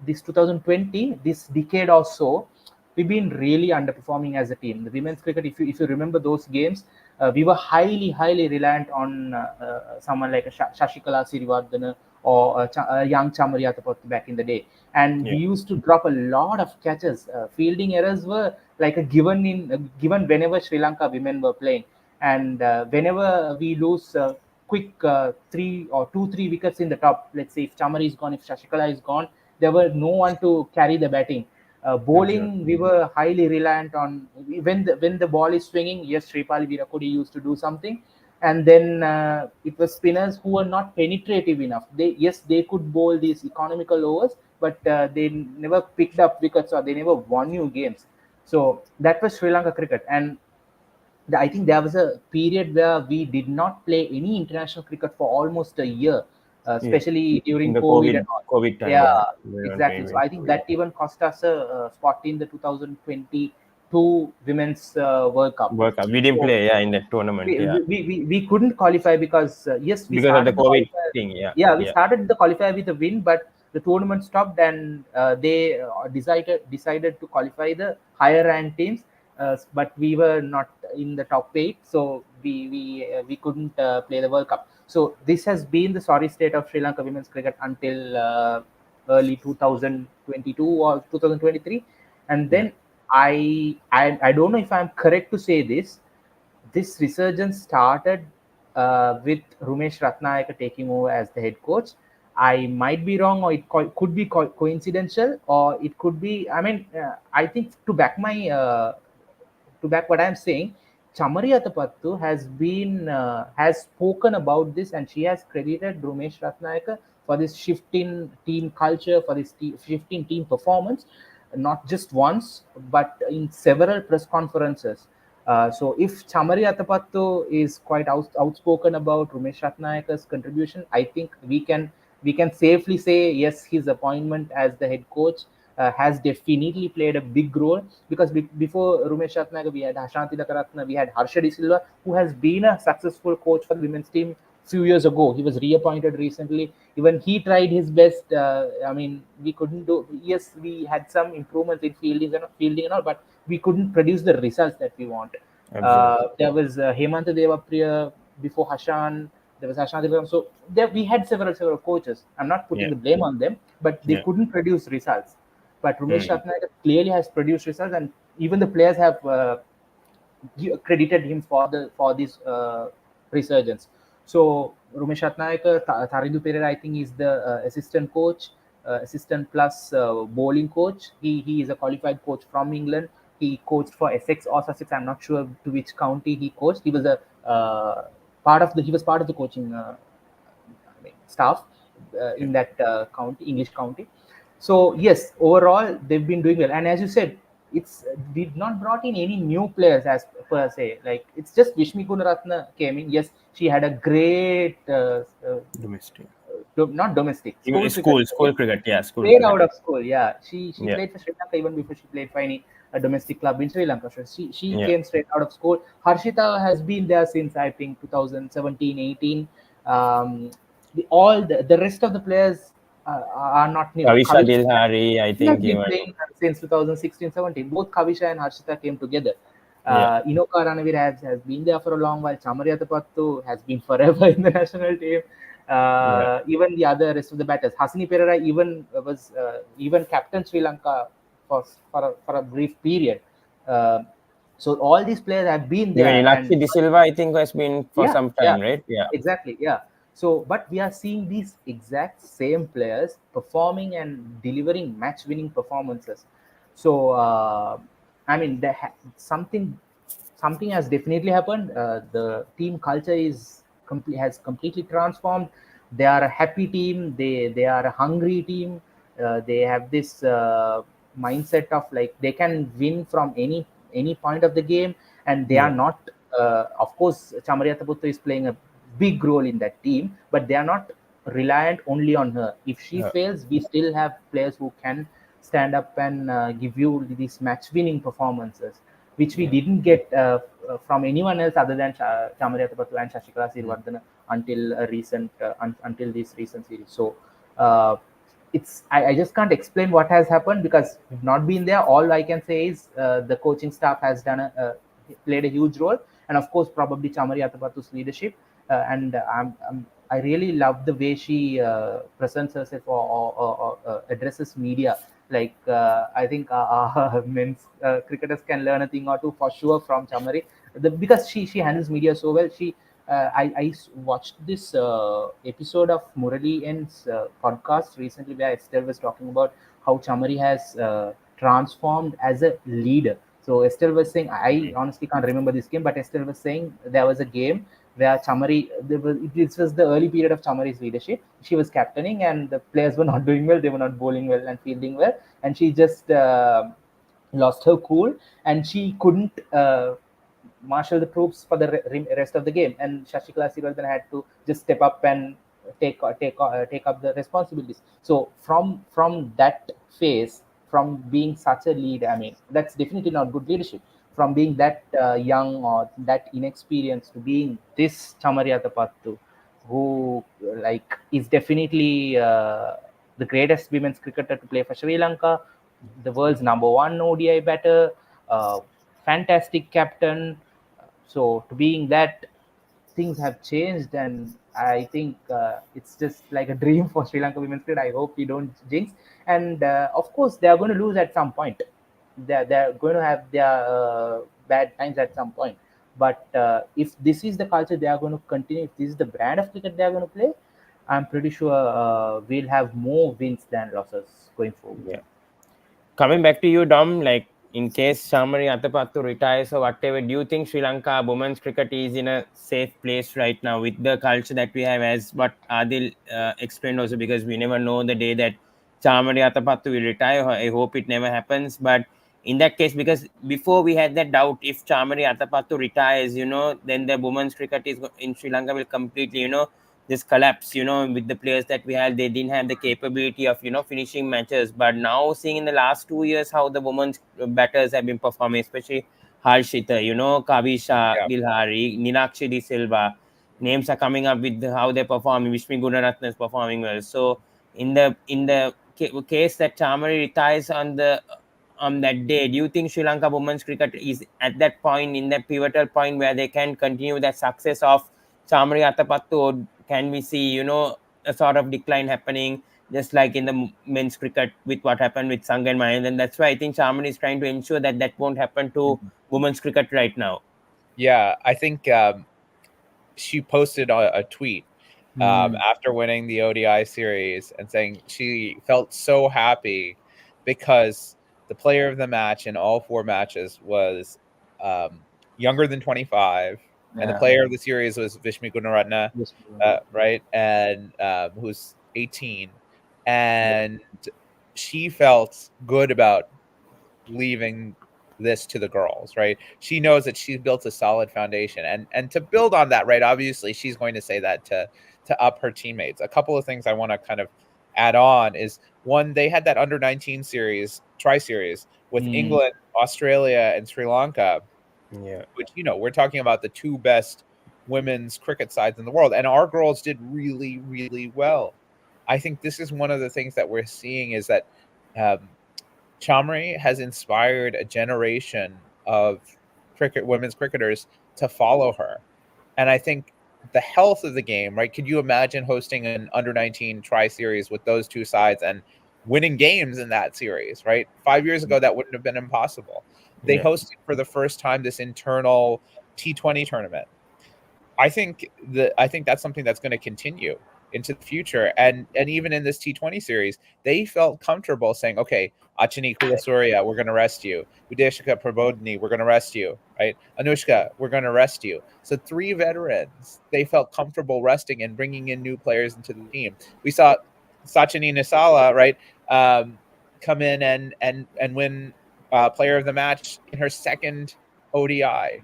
this 2020, this decade or so, we've been really underperforming as a team. The women's cricket, if you remember those games, we were highly reliant on someone like a Shashikala Sirivardhana or a young Chamariyatapati back in the day, and we Yeah. used to drop a lot of catches. Fielding errors were like a given whenever Sri Lanka women were playing, and whenever we lose quick 3 or 2 3 wickets in the top, let's say if Chamari is gone, if Shashikala is gone, there were no one to carry the batting. Bowling, we Absolutely. were highly reliant on when the ball is swinging. Yes, Sripali Virakodi used to do something, and then it was spinners who were not penetrative enough. They could bowl these economical overs, but they never picked up wickets or they never won you games. So that was Sri Lanka cricket, and I think there was a period where we did not play any international cricket for almost a year, Yeah. especially In during the COVID and all. COVID time, Yeah, yeah. We were on exactly. So I think that even cost us a spot in the 2022 Women's World Cup. World Cup. We didn't So play, yeah, in that tournament, yeah, we couldn't qualify because yes, we because of the started the COVID qualifier. thing. Yeah, Yeah, we yeah, started the qualifier with a win, but the tournament stopped, and they decided to qualify the higher ranked teams. But we were not in the top 8, so we couldn't play the World Cup. So this has been the sorry state of Sri Lanka women's cricket until early 2022 or 2023, and then I don't know if I'm correct to say this resurgence started with Rumesh Ratnayaka taking over as the head coach. I might be wrong, or it could be coincidental, or it could be. I mean, I think to back what I'm saying, Chamari Atapattu has spoken about this, and she has credited Rumesh Ratnayaka for this shift in team culture, for this shift in team performance, not just once but in several press conferences. So if Chamari Atapattu is quite outspoken about Rumesh Ratnayaka's contribution, I think we can safely say yes, his appointment as the head coach has definitely played a big role, because before Rumesh Ratnayaka, we had Ashanti Lakaratna, we had Harsha De Silva, who has been a successful coach for the women's team few years ago. He was reappointed recently. Even he tried his best. I mean, we couldn't do. Yes, we had some improvements in fielding and all, but we couldn't produce the results that we want. There was Hemanta Devapriya before Hashan. There was Hashan Devapriya. So we had several coaches. I'm not putting the blame on them, but they couldn't produce results. But Rumesh Ratnayaka clearly has produced results, and even the players have credited him for this resurgence. So Rumesh Ratnayaka, Tharidu Pereira, I think, is the assistant coach, assistant plus bowling coach. He is a qualified coach from England. He coached for Essex or Sussex. I'm not sure to which county he coached. He was a he was part of the coaching staff in that county, English county. So yes, overall they've been doing well. And as you said, it's we've not brought in any new players as per se. Like, it's just Vishmi Gunaratna came in. Yes, she had a great Domestic. not domestic School cricket. Yeah, school played cricket. out of school. Yeah, she played for Sri Lanka even before she played for any domestic club in Sri Lanka. So she came straight out of school. Harshita has been there since, I think, 2017, 18. The rest of the players are not new. Kavisha Dilhari, I He has think been even. playing since 2016-17. Both Kavisha and Harshita came together. Yeah. Inoka Ranavir has been there for a long while. Chamari Atapattu has been forever in the national team. Even the other rest of the batters, Hasini Pereira even was even captain Sri Lanka for a brief period. So all these players have been Even there, Ilakshi and De Silva, I think, has been for some time, right? Yeah. exactly, yeah. So, but we are seeing these exact same players performing and delivering match-winning performances. So, I mean, something has definitely happened. The team culture has completely transformed. They are a happy team. They are a hungry team. They have this mindset of, like, they can win from any point of the game, and they are not. Of course, Chamari Ataputtu is playing a big role in that team, but they are not reliant only on her. If she fails, we still have players who can stand up and give you these match-winning performances, which we didn't get from anyone else other than Chamari Atapattu and Shashikala Sirivardhana until this recent series. So I just can't explain what has happened, because we've not been there. All I can say is the coaching staff has played a huge role, and of course probably Chamari Atapattu's leadership. And I really love the way she presents herself, or addresses media. Like, I think men's cricketers can learn a thing or two for sure from Chamari, because she handles media so well. I watched this episode of Murali N's podcast recently, where Estelle was talking about how Chamari has transformed as a leader. So Estelle was saying, I honestly can't remember this game, but Estelle was saying there was a game where this was the early period of Chamari's leadership. She was captaining, and the players were not doing well. They were not bowling well and fielding well, and she just lost her cool, and she couldn't marshal the troops for the rest of the game. And Shashikala Sirivardhana had to just step up and take up the responsibilities. So from that phase, from being such a lead, I mean, that's definitely not good leadership. From being that young or that inexperienced to being this Chamari Atapattu, who is definitely the greatest women's cricketer to play for Sri Lanka, the world's number one ODI batter, fantastic captain. So to being that, things have changed, and I think it's just like a dream for Sri Lanka women's cricket. I hope we don't jinx. And of course, they are going to lose at some point. They're going to have their bad times at some point. But if this is the culture they are going to continue, if this is the brand of cricket they are going to play, I'm pretty sure we'll have more wins than losses going forward. Yeah. Coming back to you, Dom, like in case Shamari Atapattu retires or whatever, do you think Sri Lanka women's cricket is in a safe place right now with the culture that we have, as what Adil explained also, because we never know the day that Shamari Atapattu will retire. I hope it never happens. But in that case, because before we had that doubt, if Shamari Atapattu retires, then the women's cricket is in Sri Lanka will completely, just collapse, with the players that we had. They didn't have the capability of, finishing matches. But now seeing in the last 2 years how the women's batters have been performing, especially Harshita, Kavisha, Yeah. Bilhari, Ninakshi De Silva, names are coming up with how they're performing. Vishmi Gunaratne is performing well. So in the case that Chamari retires on that day, do you think Sri Lanka women's cricket is at that point, in that pivotal point where they can continue that success of Chamari Atapattu, or can we see, a sort of decline happening, just like in the men's cricket with what happened with Sang and Mahendra? And that's why I think Chamari is trying to ensure that that won't happen to women's cricket right now. Yeah, I think she posted a tweet after winning the ODI series and saying she felt so happy because the player of the match in all 4 matches was younger than 25, and the Yeah. player of the series was Vishmi Gunaratne, Yes. right, and who's 18, and she felt good about leaving this to the girls, right? She knows that she's built a solid foundation, and to build on that, right? Obviously, she's going to say that to up her teammates. A couple of things I want to kind of add on is one, they had that under 19 series, tri series with England, Australia, and Sri Lanka, Yeah. which we're talking about the 2 best women's cricket sides in the world, and our girls did really, really well. I think this is one of the things that we're seeing is that um, Chamri has inspired a generation of women's cricketers to follow her. And I think the health of the game, right? Could you imagine hosting an under 19 tri series with those 2 sides and winning games in that series, right? 5 years ago, that wouldn't have been impossible. They Yeah. hosted for the first time this internal T20 tournament. I think that's something that's going to continue into the future. And even in this T20 series, they felt comfortable saying, okay, Achini Kulasuriya, we're going to rest you. Udeshika Prabodhini, we're going to rest you, right? Anushka, we're going to rest you. So 3 veterans, they felt comfortable resting and bringing in new players into the team. We saw Sachini Nisala, right, come in and win player of the match in her second ODI,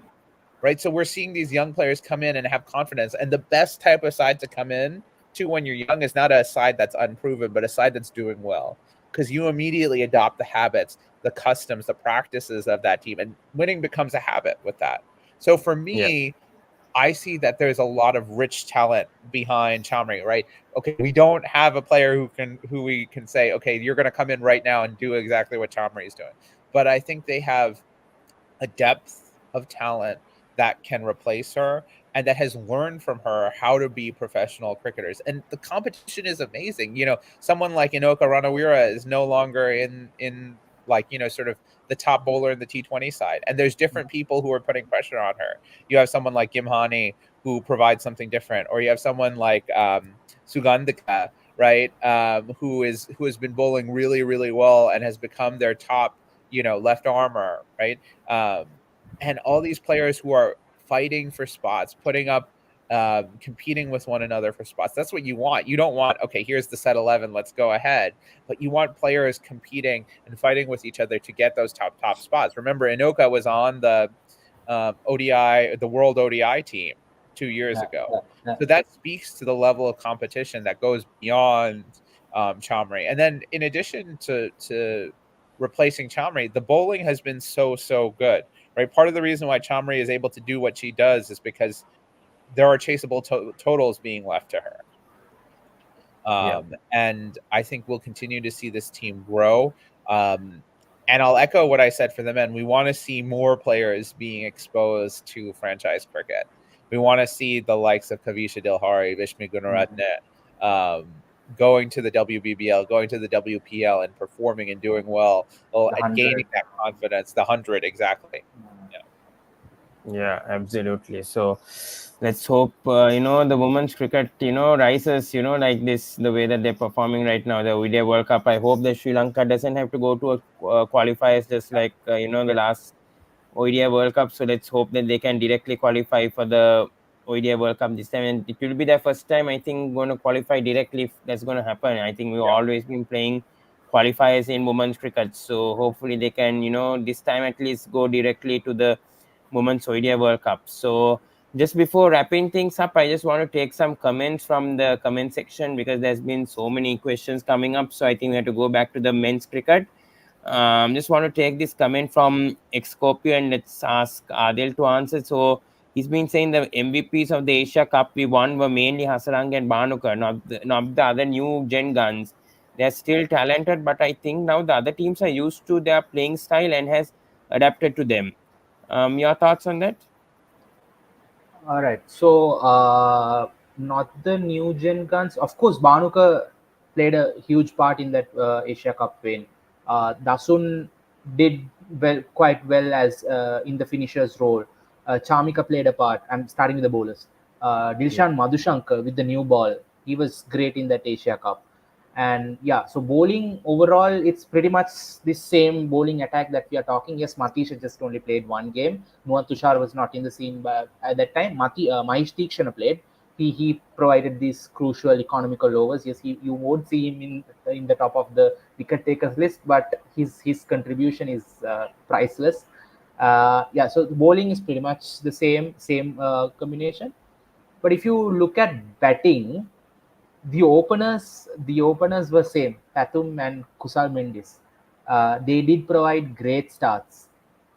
right? So we're seeing these young players come in and have confidence. And the best type of side to come in to when you're young is not a side that's unproven, but a side that's doing well, because you immediately adopt the habits, the customs, the practices of that team, and winning becomes a habit with that. So for Yeah. me, I see that there's a lot of rich talent behind Chamri, right? Okay, we don't have a player who we can say, okay, you're going to come in right now and do exactly what Chamri is doing. But I think they have a depth of talent that can replace her and that has learned from her how to be professional cricketers. And the competition is amazing. Someone like Inoka Ranawira is no longer in like, sort of the top bowler in the T20 side. And there's different people who are putting pressure on her. You have someone like Gimhani who provides something different, or you have someone like Sugandhika, right? Who has been bowling really, really well and has become their top, left armor, right? And all these players who are fighting for spots, putting up, competing with one another for spots. That's what you want. You don't want, okay, here's the set 11, let's go ahead. But you want players competing and fighting with each other to get those top spots. Remember, Inoka was on the ODI, the World ODI team 2 years ago. So that speaks to the level of competition that goes beyond Chamri. And then in addition to replacing Chamri, the bowling has been so good, right? Part of the reason why Chamri is able to do what she does is because there are chaseable totals being left to her. Yeah. And I think we'll continue to see this team grow. And I'll echo what I said for the men. We want to see more players being exposed to franchise cricket. We want to see the likes of Kavisha Dilhari, Vishmi Gunaratne, going to the WBBL, going to the WPL, and performing and doing well, The and 100. gaining that confidence. The 100, exactly. Yeah, absolutely. So let's hope the women's cricket rises like this, the way that they're performing right now, the ODI World Cup. I hope that Sri Lanka doesn't have to go to a qualifiers just like the Yeah. last ODI World Cup. So let's hope that they can directly qualify for the ODI World Cup this time, and it will be their first time, I think, going to qualify directly. If that's going to happen, I think we've always been playing qualifiers in women's cricket. So hopefully they can, this time at least go directly to the Women's ODI World Cup. So just before wrapping things up, I just want to take some comments from the comment section because there's been so many questions coming up. So I think we have to go back to the men's cricket. Just want to take this comment from Excopio and let's ask Adil to answer. So he's been saying the MVPs of the Asia Cup we won were mainly Hasarang and Banukar, not the other new gen guns. They're still talented, but I think now the other teams are used to their playing style and has adapted to them. Your thoughts on that? All right. So, not the new gen guns. Of course, Banuka played a huge part in that Asia Cup win. Dasun did quite well as in the finisher's role. Chamika played a part. I'm starting with the bowlers. Dilshan Madhushankar with the new ball. He was great in that Asia Cup. And yeah, so bowling overall, it's pretty much the same bowling attack that we are talking. Yes, Matisha just only played one game. Nuan Tushar was not in the scene at that time. Mahesh Tikshana played. He provided these crucial economical overs. Yes, you won't see him in the top of the wicket takers list, but his contribution is priceless. Yeah, so the bowling is pretty much the same combination. But if you look at batting, the openers were same, Tatum and Kusal Mendis. They did provide great starts.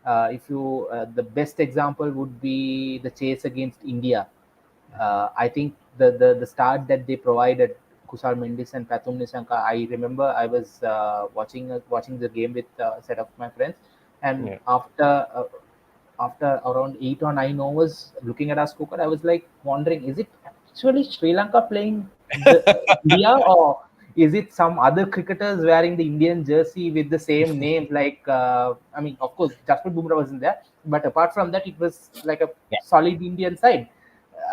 If you The best example would be the chase against India. I think the start that they provided, Kusal Mendis and Tatum Nishanka. I remember I was watching the game with a set of my friends, and Yeah. after around 8 or 9 overs, looking at our scorecard, I was like wondering, is it actually Sri Lanka playing the India, or is it some other cricketers wearing the Indian jersey with the same name? Like, I mean, of course, Jasprit Bumrah wasn't there, but apart from that, it was like a Yeah. solid Indian side.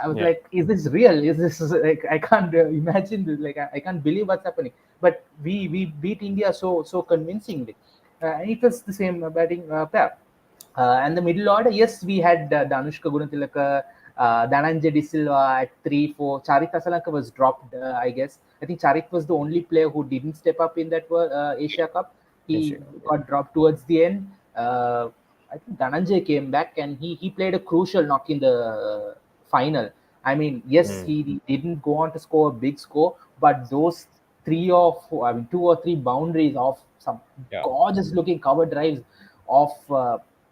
I was Yeah. like, is this real? Is this like, I can't imagine this. Like, I can't believe what's happening. But we beat India so convincingly. And it was the same batting pair. And the middle order, yes, we had Danushka Gunatilaka, Dhananjay De Silva at 3, 4. Charit Asalanka was dropped, I guess. I think Charit was the only player who didn't step up in that Asia Cup. He Asia Cup, yeah. got dropped towards the end. I think Dhananjay came back and he played a crucial knock in the final. I mean, yes, he didn't go on to score a big score, but those three or four, I mean, two or three boundaries of some Yeah. gorgeous looking cover drives of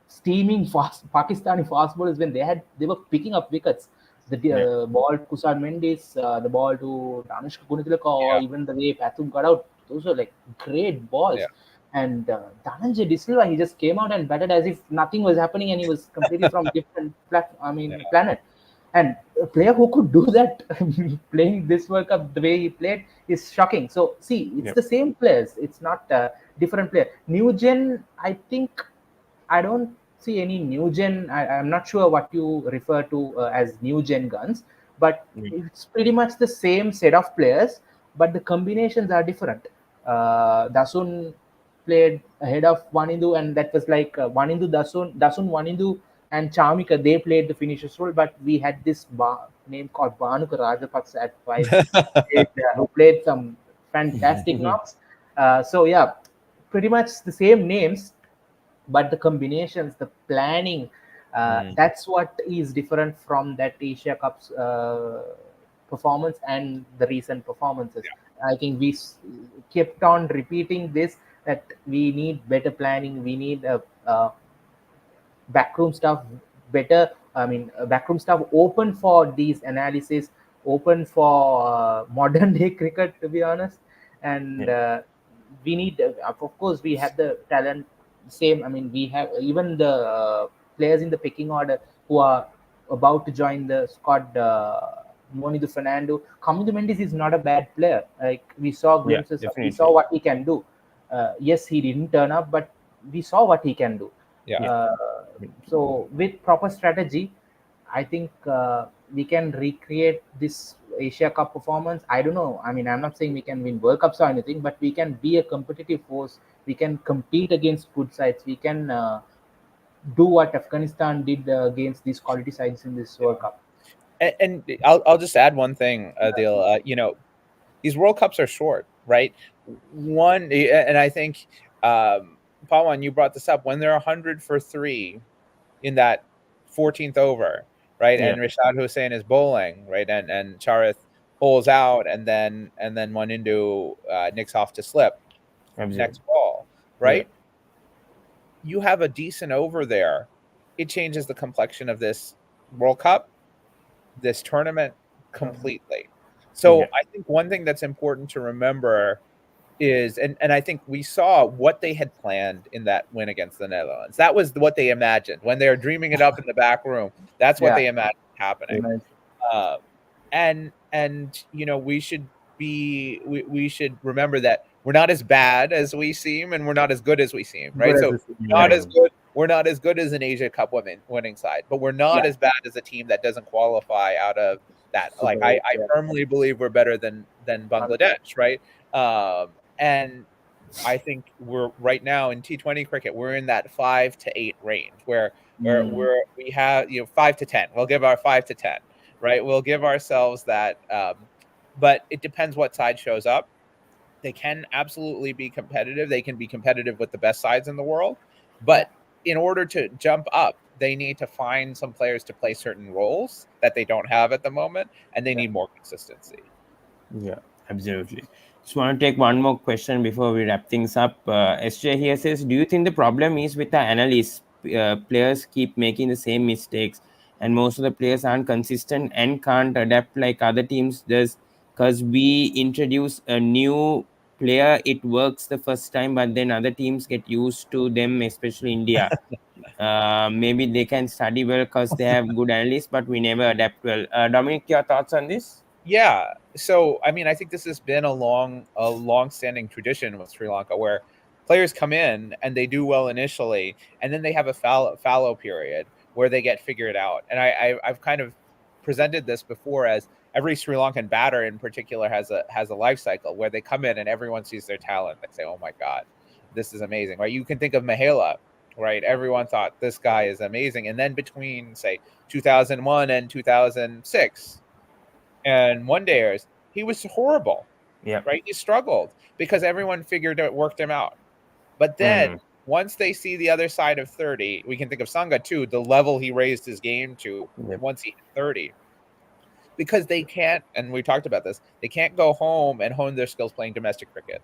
steaming Pakistani fast bowlers when they were picking up wickets. The ball to Kusar Mendis, the ball to Danushka Gunatilaka, or Yeah. even the way Pathum got out, those were like great balls. Yeah. And Dhananjay De Silva, he just came out and batted as if nothing was happening, and he was completely from different planet. And a player who could do that playing this World Cup the way he played is shocking. So see, it's Yep. the same players. It's not different player. New gen, I think I don't see any new gen. I'm not sure what you refer to as new gen guns, but it's pretty much the same set of players, but the combinations are different. Dasun played ahead of Wanindu, and that was like Wanindu, Dasun, Wanindu, and Chamika. They played the finishers role, but we had this name called Banuka Rajapaksa at 5, who played some fantastic knocks. So yeah, pretty much the same names, but the combinations, the planning, that's what is different from that Asia Cup's performance and the recent performances. I think kept on repeating this, that we need better planning, we need backroom staff better. I mean, backroom staff open for these analysis, open for modern day cricket, to be honest. And we need, of course, we have the talent. Same, I mean, we have even the players in the picking order who are about to join the squad, Monidu Fernando. Kamindu Mendes is not a bad player. Like we saw Yeah, glimpses of, we saw definitely. what he can do. Yes, he didn't turn up, but we saw what he can do. Yeah. Uh, so with proper strategy, I think we can recreate this Asia Cup performance. I don't know. I mean, I'm not saying we can win World Cups or anything, but we can be a competitive force. We can compete against good sides. We can do what Afghanistan did against these quality sides in this Yeah. World Cup. And I'll just add one thing, Adil. These World Cups are short, right? And I think, Pawan, you brought this up, when they're 100 for 3 in that 14th over, right? Yeah, And Rashad Hussain is bowling, right? And Charith bowls out, and then one into nicks off to slip absolutely. next ball, Yeah, right? You have a decent over there. It changes the complexion of this World Cup, this tournament completely. So yeah, I think one thing that's important to remember is, and I think we saw what they had planned in that win against the Netherlands. That was what they imagined when they were dreaming it up in the back room. That's what Yeah. they imagined happening. Nice. Uh, and we should remember that we're not as bad as we seem, and we're not as good as we seem, Good right? as So a team. not Right. as good. We're not as good as an Asia Cup winning side, but we're not Yeah. as bad as a team that doesn't qualify out of that. Like Super I, eight. I Yeah. firmly believe we're better than Bangladesh, right? And I think we're right now in T20 cricket, we're in that 5 to 8 range where Mm. we have 5 to 10. We'll give our 5 to 10, right? We'll give ourselves that, but it depends what side shows up. They can absolutely be competitive. They can be competitive with the best sides in the world, Yeah. but in order to jump up, they need to find some players to play certain roles that they don't have at the moment, and they Yeah. need more consistency. yeah, absolutely. Just want to take one more question before we wrap things up. SJ here says, do you think the problem is with the analysts? Players keep making the same mistakes, and most of the players aren't consistent and can't adapt like other teams does. Because we introduce a new player, it works the first time, but then other teams get used to them, especially India. Maybe they can study well because they have good analysts, but we never adapt well. Dominic, your thoughts on this? Yeah. So, I mean, I think this has been a long-standing tradition with Sri Lanka where players come in and they do well initially, and then they have a fallow period where they get figured out. And I've kind of presented this before as every Sri Lankan batter in particular has a life cycle where they come in and everyone sees their talent. They say, "Oh my God, this is amazing!" Right? You can think of Mahela, right? Everyone thought this guy is amazing, and then between say 2001 and 2006 and one dayers, he was horrible, Yeah. right? He struggled because everyone figured it worked him out. But then Mm. once they see the other side of 30, we can think of Sangha too, the level he raised his game to Yep. once he hit 30. Because they can't, and we talked about this, they can't go home and hone their skills playing domestic cricket.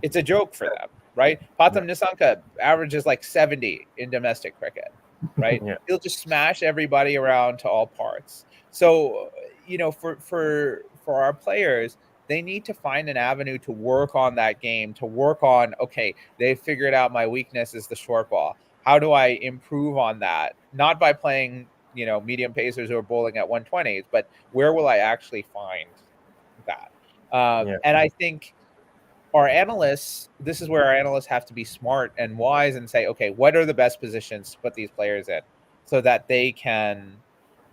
It's a joke for them, right? Yeah. Patham Nissanka averages like 70 in domestic cricket, right? Yeah. He'll just smash everybody around to all parts. So, for our players, they need to find an avenue to work on that game, to work on, okay, they figured out my weakness is the short ball. How do I improve on that? Not by playing, medium pacers who are bowling at 120s, but where will I actually find that? Yeah. And I think this is where our analysts have to be smart and wise and say, okay, what are the best positions to put these players in so that they can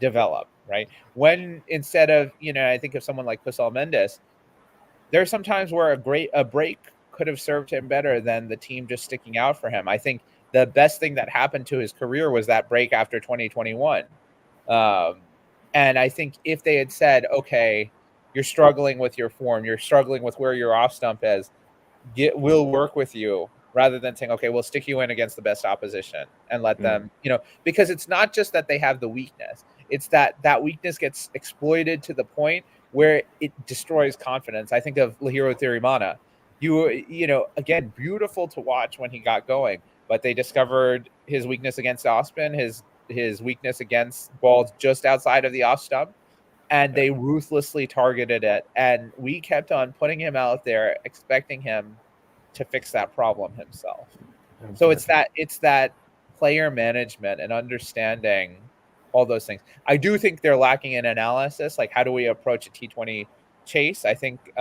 develop, right? When instead of, I think of someone like Kusal Mendes, there's sometimes where a break could have served him better than the team just sticking out for him. I think the best thing that happened to his career was that break after 2021. Um, and I think if they had said, okay, you're struggling with your form, you're struggling with where your off stump is, we'll work with you rather than saying, okay, we'll stick you in against the best opposition and let Yeah. them, because it's not just that they have the weakness, it's that weakness gets exploited to the point where it destroys confidence. I think of Lahiro Thirimana. Again, beautiful to watch when he got going, but they discovered his weakness against off spin, his weakness against balls just outside of the off stump, and they ruthlessly targeted it. And we kept on putting him out there, expecting him to fix that problem himself. So Absolutely. it's that player management and understanding all those things. I do think they're lacking in analysis. Like, how do we approach a T20 chase? I think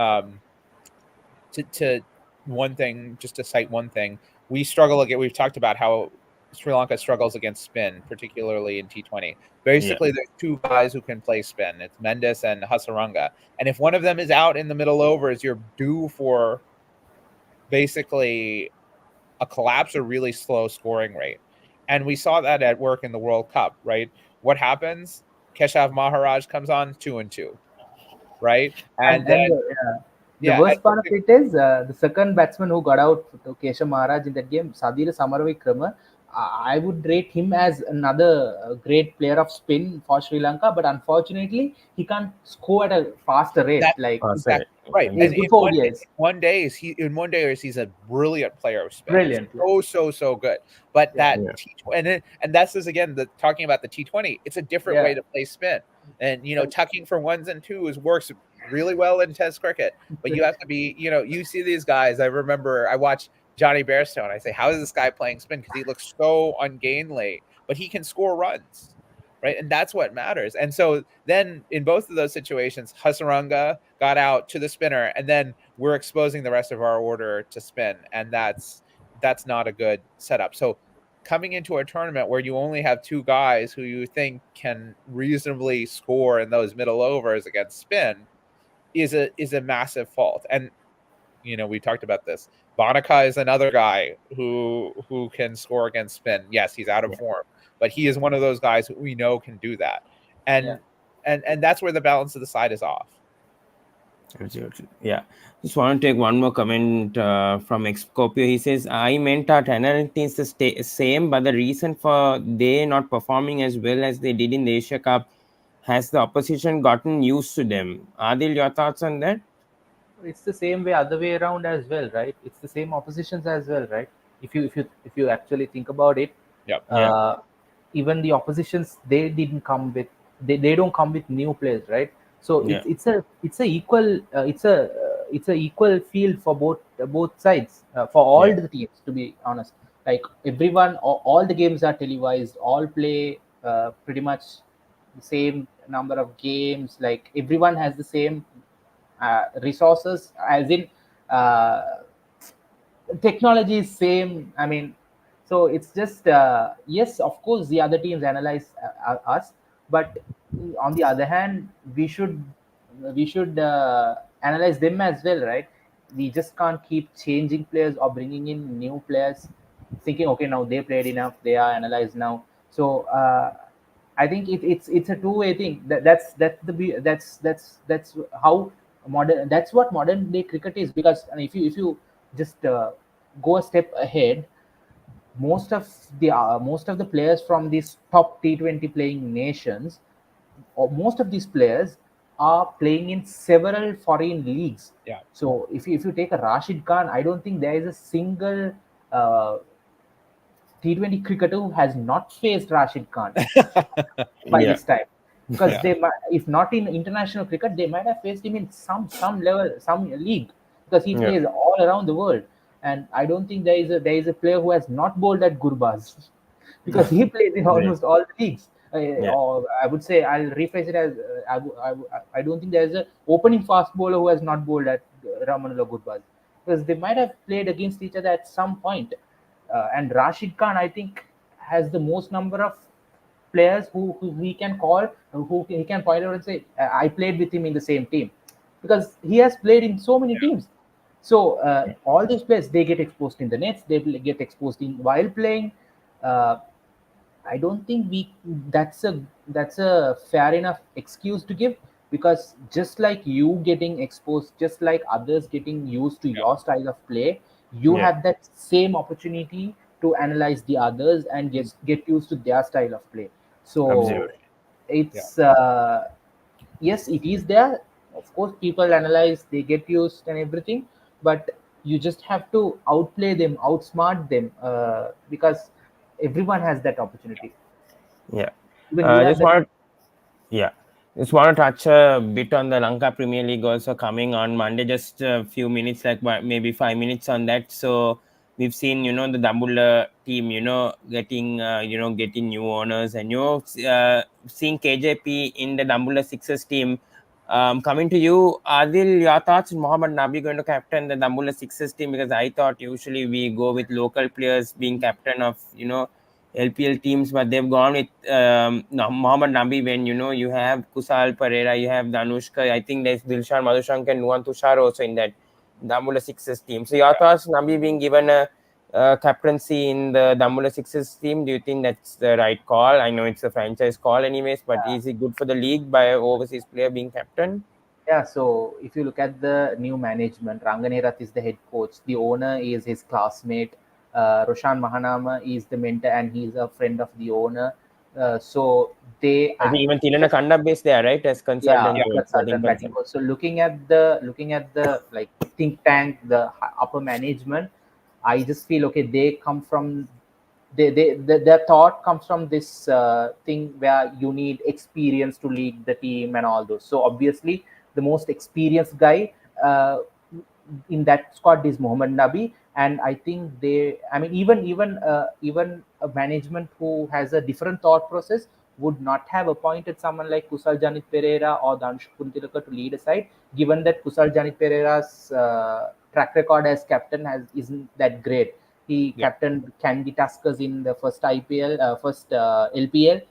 to one thing, just to cite one thing, we struggle again. We've talked about how Sri Lanka struggles against spin, particularly in T20. Basically, there's two guys who can play spin. It's Mendes and Hasaranga. And if one of them is out in the middle overs, you're due for basically a collapse or really slow scoring rate. And we saw that at work in the World Cup, right? What happens? Keshav Maharaj comes on 2-2, right? And then the worst part of it is the second batsman who got out to Keshav Maharaj in that game, Sadira Samaravikrama. I would rate him as another great player of spin for Sri Lanka, but unfortunately, he can't score at a faster rate. Exactly. Right. He's good for ODIs. One day he's a brilliant player of spin. Brilliant. So good. But and that's just again talking about the T20. It's a different way to play spin. And tucking for ones and twos works really well in Test cricket. But you have to be, you see these guys. I remember I watched Johnny Bairstow. I say, how is this guy playing spin? Because he looks so ungainly, but he can score runs. Right. And that's what matters. And so then in both of those situations, Hasaranga got out to the spinner, and then we're exposing the rest of our order to spin. And that's not a good setup. So coming into a tournament where you only have two guys who you think can reasonably score in those middle overs against spin is a massive fault. And we talked about this. Banaka is another guy who can score against spin. Yes, he's out of form, but he is one of those guys who we know can do that. And that's where the balance of the side is off. Absolutely. Yeah. Just want to take one more comment from Excopio. He says, I meant our analytics is the same, but the reason for they not performing as well as they did in the Asia Cup has the opposition gotten used to them. Adil, your thoughts on that? It's the same way other way around as well, right? It's the same oppositions as well, right? If you actually think about it, even the oppositions, they didn't come with they don't come with new players, right? So it's a equal it's a equal field for both sides for all the teams, to be honest. Like everyone, all the games are televised, all play pretty much the same number of games. Like everyone has the same resources, as in technology is same. I mean, so it's just yes, of course the other teams analyze us, but on the other hand, we should analyze them as well, right? We just can't keep changing players or bringing in new players thinking, okay, now they played enough, they are analyzed now. So I think it's a two-way thing. That's how modern. That's what modern day cricket is. Because if you just go a step ahead, most of the players from these top T20 playing nations, or most of these players are playing in several foreign leagues. Yeah. So if you take a Rashid Khan, I don't think there is a single T20 cricketer who has not faced Rashid Khan by this time. Because they might, if not in international cricket, they might have faced him in some level, some league, because he plays all around the world. And I don't think there is a player who has not bowled at Gurbaz, because he plays in almost all the leagues. Or I would say, I'll rephrase it as I don't think there is a opening fast bowler who has not bowled at Ramanullah Gurbaz, because they might have played against each other at some point. And Rashid Khan, I think, has the most number of players who he can call, who he can point out and say, I played with him in the same team, because he has played in so many teams. So all these players, they get exposed in the nets, they get exposed while playing. I don't think that's a fair enough excuse to give, because just like you getting exposed, just like others getting used to your style of play, you have that same opportunity to analyze the others and get used to their style of play. So it's yes, it is there. Of course, people analyze, they get used and everything, but you just have to outplay them, outsmart them, because everyone has that opportunity. Just want to touch a bit on the Lanka Premier League also coming on Monday. Just a few minutes, like maybe 5 minutes on that. So we've seen, the Dambulla team, getting new owners, and seeing KJP in the Dambulla Sixers team. Coming to you, Adil, your thoughts? Mohammad Nabi going to captain the Dambulla Sixers team? Because I thought usually we go with local players being captain of LPL teams, but they've gone with Mohammad Nabi. When you have Kusal Pereira, you have Danushka. I think there's Dilshan Madhushank and Nuwan Tushar also in that Dambulla Sixers team. So your thoughts, Nabi being given a captaincy in the Dambulla Sixers team? Do you think that's the right call? I know it's a franchise call, anyways, but is it good for the league by an overseas player being captain? Yeah, so if you look at the new management, Ranganerath is the head coach. The owner is his classmate. Roshan Mahanama is the mentor, and he's a friend of the owner. So they I think even Tilana just Kanda based there, right, as consultant yeah, coach, batting consultant batting consultant. coach. So looking at the like think tank, the upper management, I just feel okay. They come from their thought comes from this thing where you need experience to lead the team and all those. So obviously, the most experienced guy in that squad is Mohammad Nabi, and I think I mean, even a management who has a different thought process would not have appointed someone like Kusal Janit Pereira or Danush Kuntilaka to lead a side, given that Kusal Janit Pereira's track record as captain isn't that great. He Yeah. captained Kandy Tuskers in the first IPL, first LPL.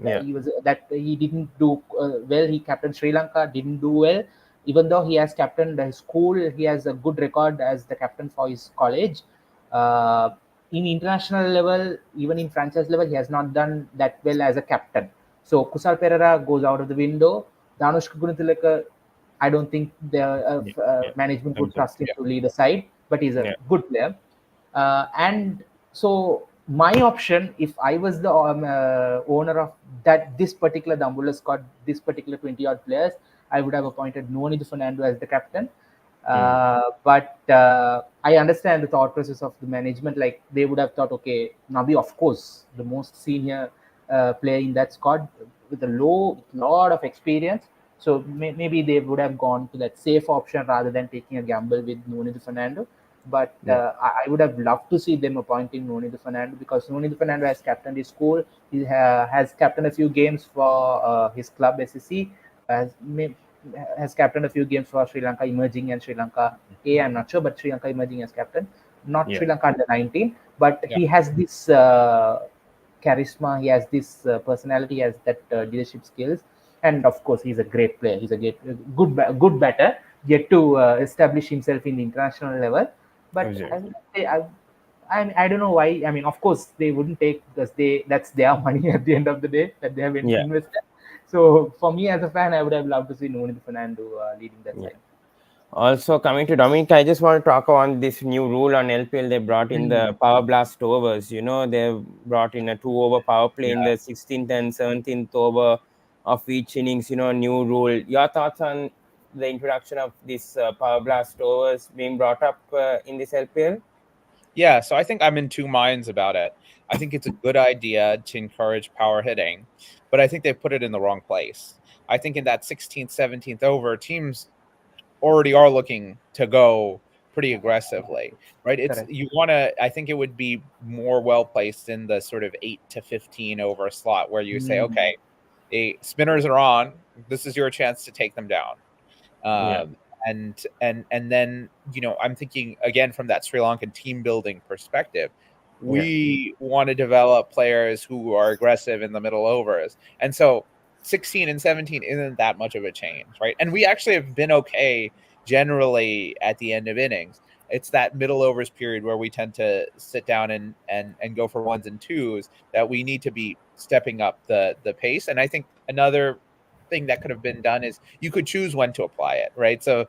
Yeah, He was that he didn't do well. He captained Sri Lanka, didn't do well. Even though he has captained his school, he has a good record as the captain for his college. Uh, in international level, even in franchise level, he has not done that well as a captain. So Kusal Pereira goes out of the window. Danush Gunatulaka, I don't think the yeah, yeah. management would Okay. trust him to lead a side, but he's a Yeah, good player. And so my option, if I was the owner of this particular Dambulla squad, this particular 20 odd players, I would have appointed Nuanidu Fernando as the captain. mm, But I understand the thought process of the management. Like they would have thought, okay, Nabi, of course, the most senior player in that squad with a lot of experience. So maybe they would have gone to that safe option rather than taking a gamble with Nuanidu Fernando. But yeah, I would have loved to see them appointing Nuanidu Fernando, because Nuanidu Fernando has captained his school. He has captained a few games for his club SSC. Has has captained a few games for Sri Lanka Emerging and Sri Lanka A. I'm not sure, but Sri Lanka Emerging as captain, not yeah, Sri Lanka under 19. But Yeah. he has this charisma, he has this personality, he has that leadership skills, and of course, he's a great player. He's a good batter, yet to establish himself in the international level. But I absolutely. would say I don't know why. I mean, of course, they wouldn't take, because that's their money at the end of the day that they have Yeah, invested. So for me as a fan, I would have loved to see Nuno Fernando leading that yeah. side. Also, coming to Dominic, I just want to talk on this new rule on LPL. They brought in Hmm. the power blast overs. They've brought in a 2 over power play in Yeah. the 16th and 17th over of each innings. New rule. Your thoughts on the introduction of this power blast overs being brought up in this LPL? Yeah, so I think I'm in two minds about it. I think it's a good idea to encourage power hitting, but I think they put it in the wrong place. I think in that 16th, 17th over, teams already are looking to go pretty aggressively, right? It's Correct. you want to. I think it would be more well placed in the sort of 8 to 15 over slot where you say, Hmm. okay, spinners are on. This is your chance to take them down. Yeah, Um, and then I'm thinking again from that Sri Lankan team building perspective. yeah, We want to develop players who are aggressive in the middle overs, and so 16 and 17 isn't that much of a change, right? And we actually have been okay generally at the end of innings. It's that middle overs period where we tend to sit down and go for ones and twos that we need to be stepping up the pace. And I think another thing that could have been done is you could choose when to apply it, right? So,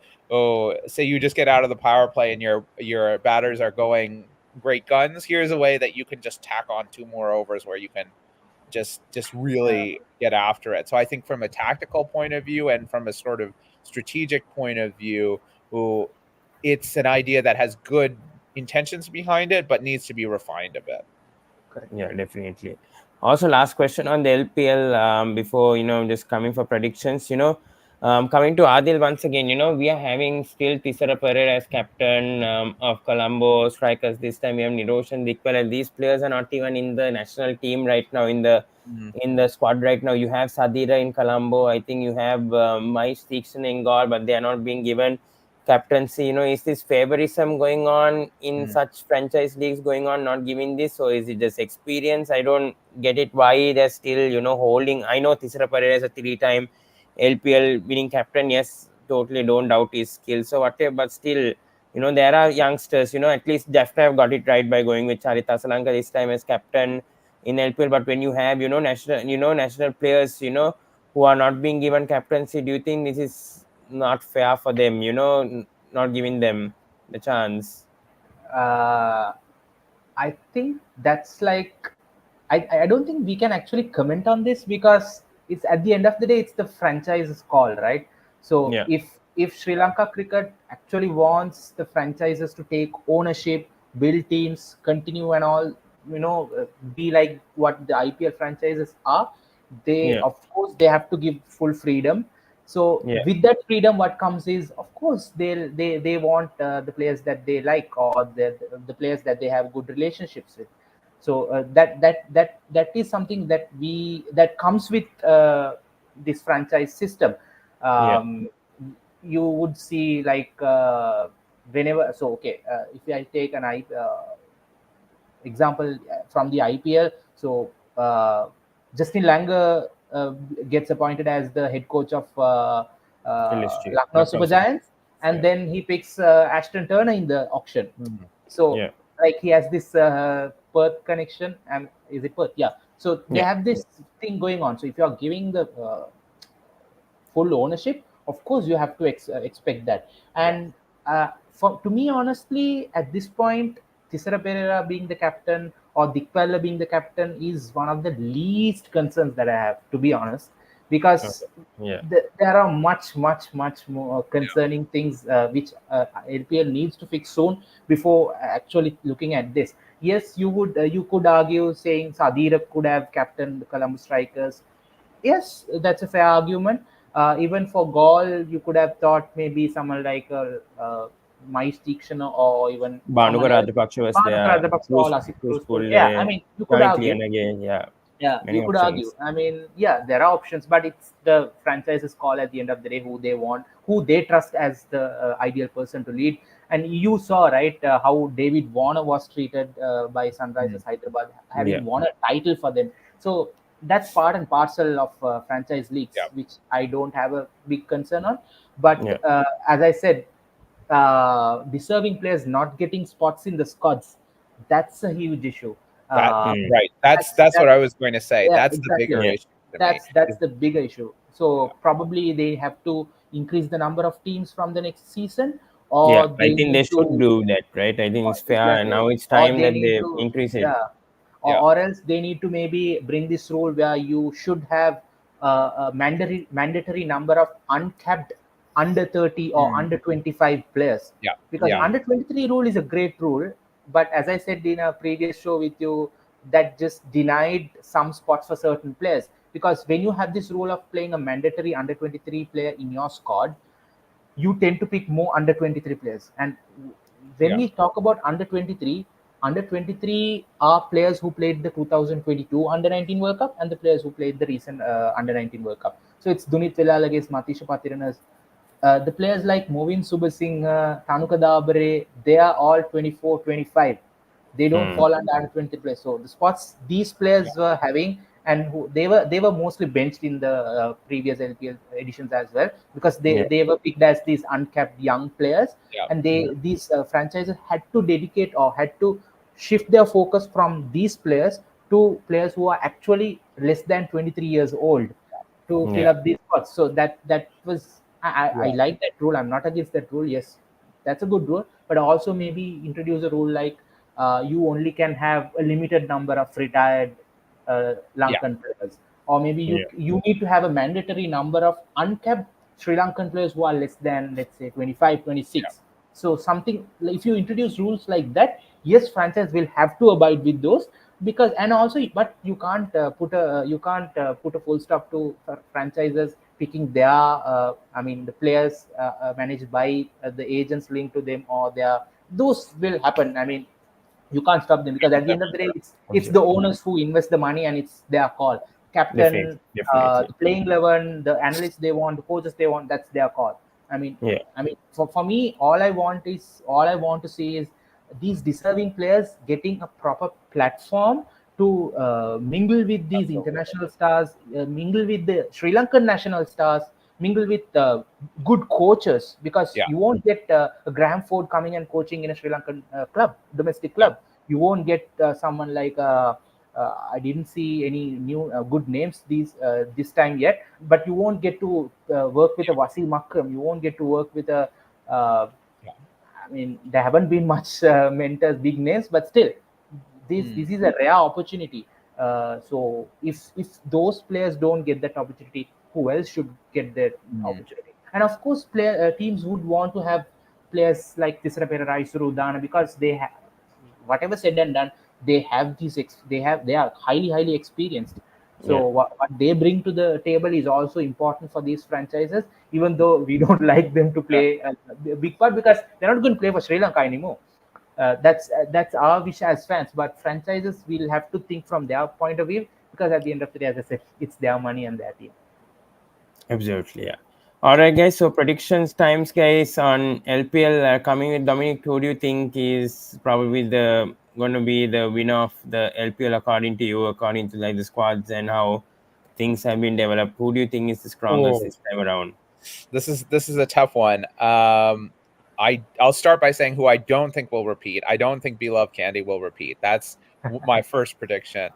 say you just get out of the power play and your batters are going great guns. Here's a way that you can just tack on 2 more overs where you can just Yeah. really get after it. So I think from a tactical point of view and from a sort of strategic point of view, who it's an idea that has good intentions behind it, but needs to be refined a bit. Correct. yeah, definitely. Also, last question on the LPL before just coming for predictions. Coming to Adil once again, we are having still Tisara Pereira as captain of Colombo strikers. This time we have Niroshan Dikpal, and these players are not even in the national team right now, Mm. in the squad right now. You have Sadira in Colombo. I think you have Mais Teakshan in Gaur, but they are not being given captaincy. Is this favorism going on in Mm. such franchise leagues going on, not giving this? So is it just experience? I don't get it. Why they're still, holding. I know Tisara Pereira is a three-time LPL winning captain. Yes, totally don't doubt his skills. So whatever, but still, there are youngsters. At least Jafta have got it right by going with Charita Salanka this time as captain in LPL. But when you have, national players, who are not being given captaincy, do you think this is not fair for them? Not giving them the chance. uh, I think that's like I don't think we can actually comment on this because it's at the end of the day it's the franchise's call, right? So Yeah, if Sri Lanka cricket actually wants the franchises to take ownership, build teams, continue and all, be like what the IPL franchises are, they yeah, of course they have to give full freedom. So yeah, with that freedom, what comes is, of course, they want the players that they like or the players that they have good relationships with. So that is something that comes with this franchise system. yeah. You would see like whenever. So okay, if I take example from the IPL. So Justin Langer gets appointed as the head coach of LSG, Lucknow Lucknow Super Super. Giants, and Yeah, then he picks Ashton Turner in the auction. Mm. So yeah, like he has this Perth connection, and is it Perth? Yeah. So they yeah, have this thing going on. So if you are giving the full ownership, of course you have to expect that. Yeah. And for to me, honestly, at this point, Tisara Pereira being the captain or Dikpala being the captain is one of the least concerns that I have, to be honest, because okay, yeah, there are much more concerning things which LPL needs to fix soon before actually looking at this. Yes, you could argue saying Sadira could have captained the Columbus Strikers. Yes, that's a fair argument. Even for Gaul, you could have thought maybe someone like Mais Tikshana or even Bhanuka someone else. Rajapaksa was Bhanuka there. Rajapaksa or Bruce, Lasik Bruce Cruzpur. Yeah, I Pulle, mean, you could Joint argue. Leon again. Yeah, Yeah, you many could argue. options. I mean, yeah, there are options, but it's the franchise's call at the end of the day who they want, who they trust as the ideal person to lead. And you saw, right, how David Warner was treated by Mm. Sunrisers Hyderabad, Yeah, having won a title for them. So that's part and parcel of franchise Yeah. leagues, which I don't have a big concern on. But yeah, as I said, deserving players not getting spots in the squads, that's a huge issue. That mm, right. That's what That I was going to say. Yeah, That's the exactly. bigger yeah, issue to me. That's Is- the bigger issue. Yeah. So probably they have to increase the number of teams from the next season, yeah. or I they think need they should to, do that, right? I think or it's fair, and exactly, now it's or time they that need they to, increase it. yeah, Yeah. or else they need to maybe bring this rule where you should have a mandatory number of uncapped under 30 or Mm. under 25 players, Yeah. because Yeah. Mm, under 23 rule is a great rule, but as I said in a previous show with you, that just denied some spots for certain players, because when you have this rule of playing a mandatory under 23 player in your squad, you tend to pick more under 23 players. And when Yeah. we talk about under 23 are players who played the 2022 under 19 World Cup and the players who played the recent under 19 World Cup. So it's Dunit Velal against Matisha Patiranas. The players like Movin Subasinghe, Tanuka Dabre, they are all 24, 25. They don't mm, fall under 20 players. So the spots these players were having, and they were mostly benched in the previous LPL editions as well, because yeah, they were picked as these uncapped young players, Yeah. and yeah, these franchises had to dedicate or had to shift their focus from these players to players who are actually less than 23 years old to fill yeah, up these spots. So that was I Yeah. like that rule. I'm not against that rule. Yes, that's a good rule. But also maybe introduce a rule like you only can have a limited number of retired Yeah. Lankan players, or maybe yeah, you need to have a mandatory number of uncapped Sri Lankan players who are less than, let's say, 25, Yeah. 26. So something, if you introduce rules like that, yes, franchise will have to abide with those. because and also but you can't put a full stop to franchises picking their I mean the players managed by the agents linked to them, or their those will happen. I mean, you can't stop them, because at the end of the day it's the owners who invest the money, and it's their call. Definitely, Captain, definitely. the playing 11, the analysts they want, the coaches they want, that's their call. I mean, Yeah, for me, all I want to see is these deserving players getting a proper platform to mingle with these Absolutely. international stars, mingle with the Sri Lankan national stars, mingle with good coaches, because Yeah. you won't get a Graham Ford coming and coaching in a Sri Lankan club, domestic Yeah. club. You won't get someone like I didn't see any new good names this time yet, but you won't get to work with a Wasim Makram. You won't get to work with a uh, Yeah. I mean, there haven't been much mentors, big names, but still, this is a rare opportunity. So if those players don't get that opportunity, who else should get that Mm. opportunity? And of course, teams would want to have players like Tisra Perera, Isuru Dana, because they have whatever said and done, they are highly experienced. yeah, So what they bring to the table is also important for these franchises, even though we don't like them to Yeah. play a big part, because they're not going to play for Sri Lanka anymore. That's our wish as fans, but franchises will have to think from their point of view, because at the end of the day, as I said, it's their money and their team. absolutely. Yeah. All right, guys. So predictions times, guys, on LPL coming with Dominic. Who do you think is probably the going to be the winner of the LPL according to you, according to like the squads and how things have been developed? Who do you think is the strongest Oh, this time around? this is a tough one. I'll start by saying who I don't think will repeat. I don't think Beloved Candy will repeat. That's my first prediction.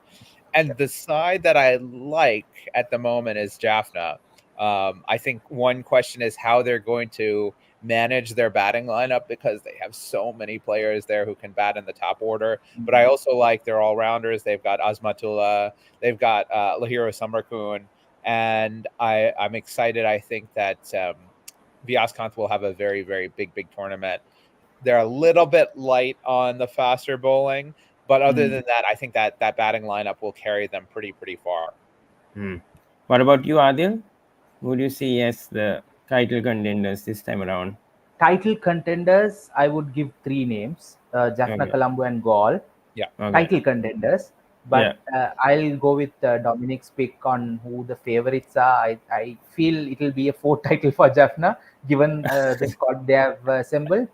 And the side that I like at the moment is Jaffna. I think one question is how they're going to manage their batting lineup, because they have so many players there who can bat in the top order. But I also like their all rounders. They've got Azmatullah, they've got Lahiro Samarkun, and I'm excited. I think that Vyaskanth will have a very, very big tournament. They're a little bit light on the faster bowling, but other than that, I think that batting lineup will carry them pretty far. Hmm. What about you, Adil? Who do you see as the title contenders this time around? Title contenders, I would give three names: Jaffna, Okay. Colombo, and Gaul. Yeah. Okay. Title contenders, Yeah. but I'll go with Dominic's pick on who the favorites are. I feel it'll be a fourth title for Jaffna, given the squad they have assembled.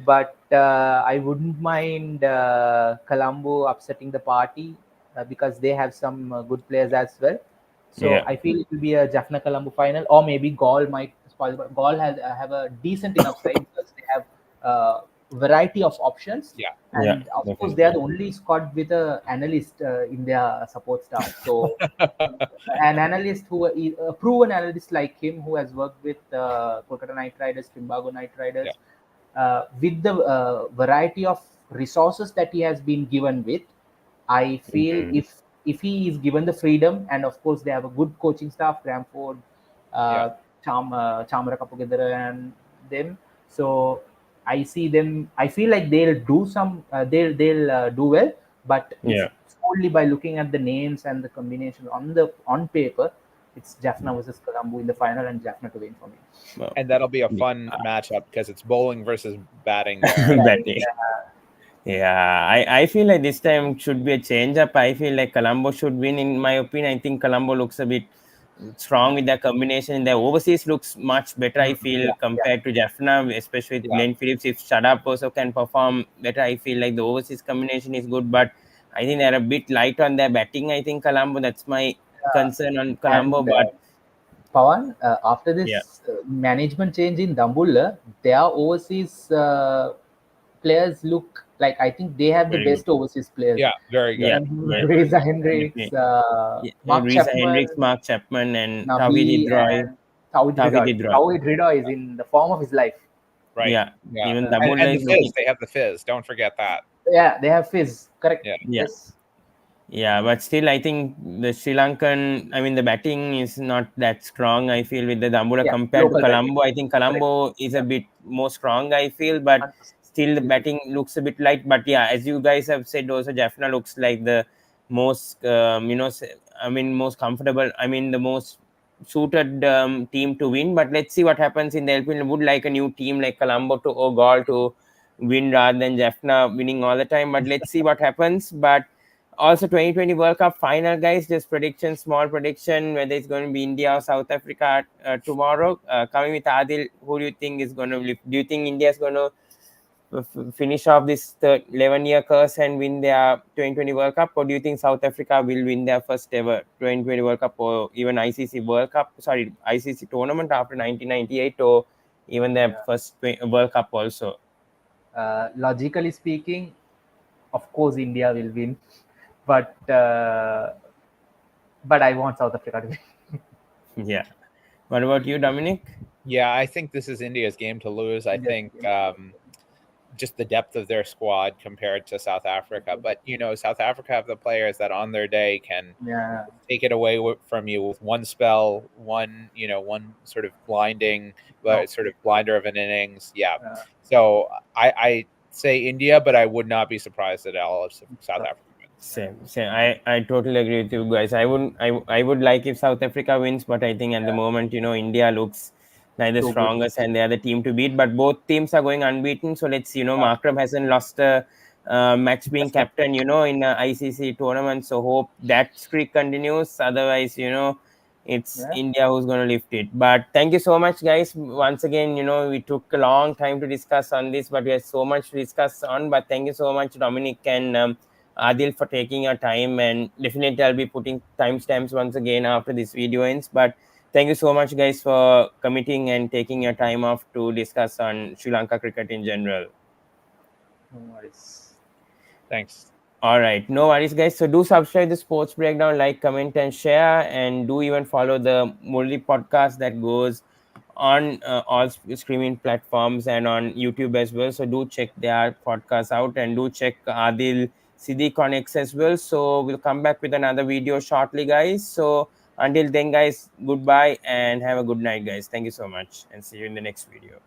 But I wouldn't mind Colombo upsetting the party, because they have some good players as well. So Yeah. I feel it will be a Jaffna Colombo final, or maybe Gaul might spoil. But Gaul has have a decent enough side, because they have variety of options, Yeah. Yeah. and of course they are Definitely. the only squad with a analyst in their support staff. So an analyst who a proven analyst like him, who has worked with Kolkata Knight Riders, Trimbago Knight Yeah. Riders, with the variety of resources that he has been given with, I feel Mhm. if he is given the freedom, and of course they have a good coaching staff, Gramford, Yeah. Chamara Kapugedara and them. So I see them. I feel like they'll do some. They'll do well, but if Yeah. only by looking at the names and the combination on paper, it's Jaffna versus Colombo in the final, and Jaffna to win for me. Well, And that'll be a fun matchup because it's bowling versus batting there. batting. Yeah, I feel like this time should be a change up. I feel like Colombo should win. In my opinion, I think Colombo looks a bit strong with their combination. Their overseas looks much better, I feel, Yeah, compared to Jaffna, especially with Yeah. Glenn Phillips. If Shadab also can perform better, I feel like the overseas combination is good. But I think they're a bit light on their batting. I think Colombo, that's my concern on Colombo. and But Pawan, after yeah, this management change in Dambulla, their overseas players look like, I think they have the very good. best overseas players. Yeah. Very good. Yeah, Reza Hendricks, definitely. Yeah, Mark Risa Hendricks, Chapman, Mark Chapman, and Tawhid Nabi, Hidroy. and Tawhid Tawhid Hridoy. Hidroy. Tawhid Hridoy is in the form of his life. Right. Yeah, Yeah. even And Dabulla the is looking. fizz, they have the fizz. Don't forget that. Yeah, they have Fizz. Correct. Yeah. Yeah, Yes. yeah, but still, I think the Sri Lankan, I mean, the batting is not that strong. I feel with the Dambula Yeah, compared to local batting. Colombo, I think Correct. Colombo is a Yeah, bit more strong. I feel, but 100%. still the Agree. batting looks a bit light. But yeah, as you guys have said, also Jaffna looks like the most most comfortable, the most suited team to win. But let's see what happens in the LPL. Would like a new team like Colombo to or Gaul to win rather than Jaffna winning all the time. But let's see what happens. But also 2020 World Cup final, guys. Just prediction, small prediction, whether it's going to be India or South Africa tomorrow. Coming with Adil, who do you think is going to lift? Do you think India is going to finish off this 11-year curse and win their 2020 World Cup, or do you think South Africa will win their first ever 2020 World Cup or even ICC World Cup? Sorry, ICC tournament after 1998, or even their first World Cup also? Logically speaking, of course, India will win, but I want South Africa to win. Yeah. What about you, Dominic? Yeah, I think this is India's game to lose. I think just the depth of their squad compared to South Africa. But, South Africa have the players that on their day can take it away from you with one spell, one sort of blinding, sort of blinder of an innings. Yeah. So I say India, but I would not be surprised at all if South Africa wins. Same. I totally agree with you guys. I would like if South Africa wins, but I think at the moment, India looks like the strongest and they are the team to beat. But both teams are going unbeaten. So let's see. Markram hasn't lost a match being captain, in a ICC tournament. So hope that streak continues. Otherwise, it's India who's going to lift it. But thank you so much, guys. Once again, we took a long time to discuss on this, but we have so much to discuss on. But thank you so much, Dominic and Adil, for taking your time, and definitely I'll be putting timestamps once again after this video ends. But thank you so much, guys, for committing and taking your time off to discuss on Sri Lanka cricket in general. No worries. Thanks. All right, no worries, guys. So do subscribe to Sports Breakdown, like, comment, and share, and do even follow the Murli podcast that goes on all streaming platforms and on YouTube as well. So do check their podcast out, and do check Adil Siddiq on X as well. So we'll come back with another video shortly, guys. So until then, guys, goodbye and have a good night, guys. Thank you so much, and see you in the next video.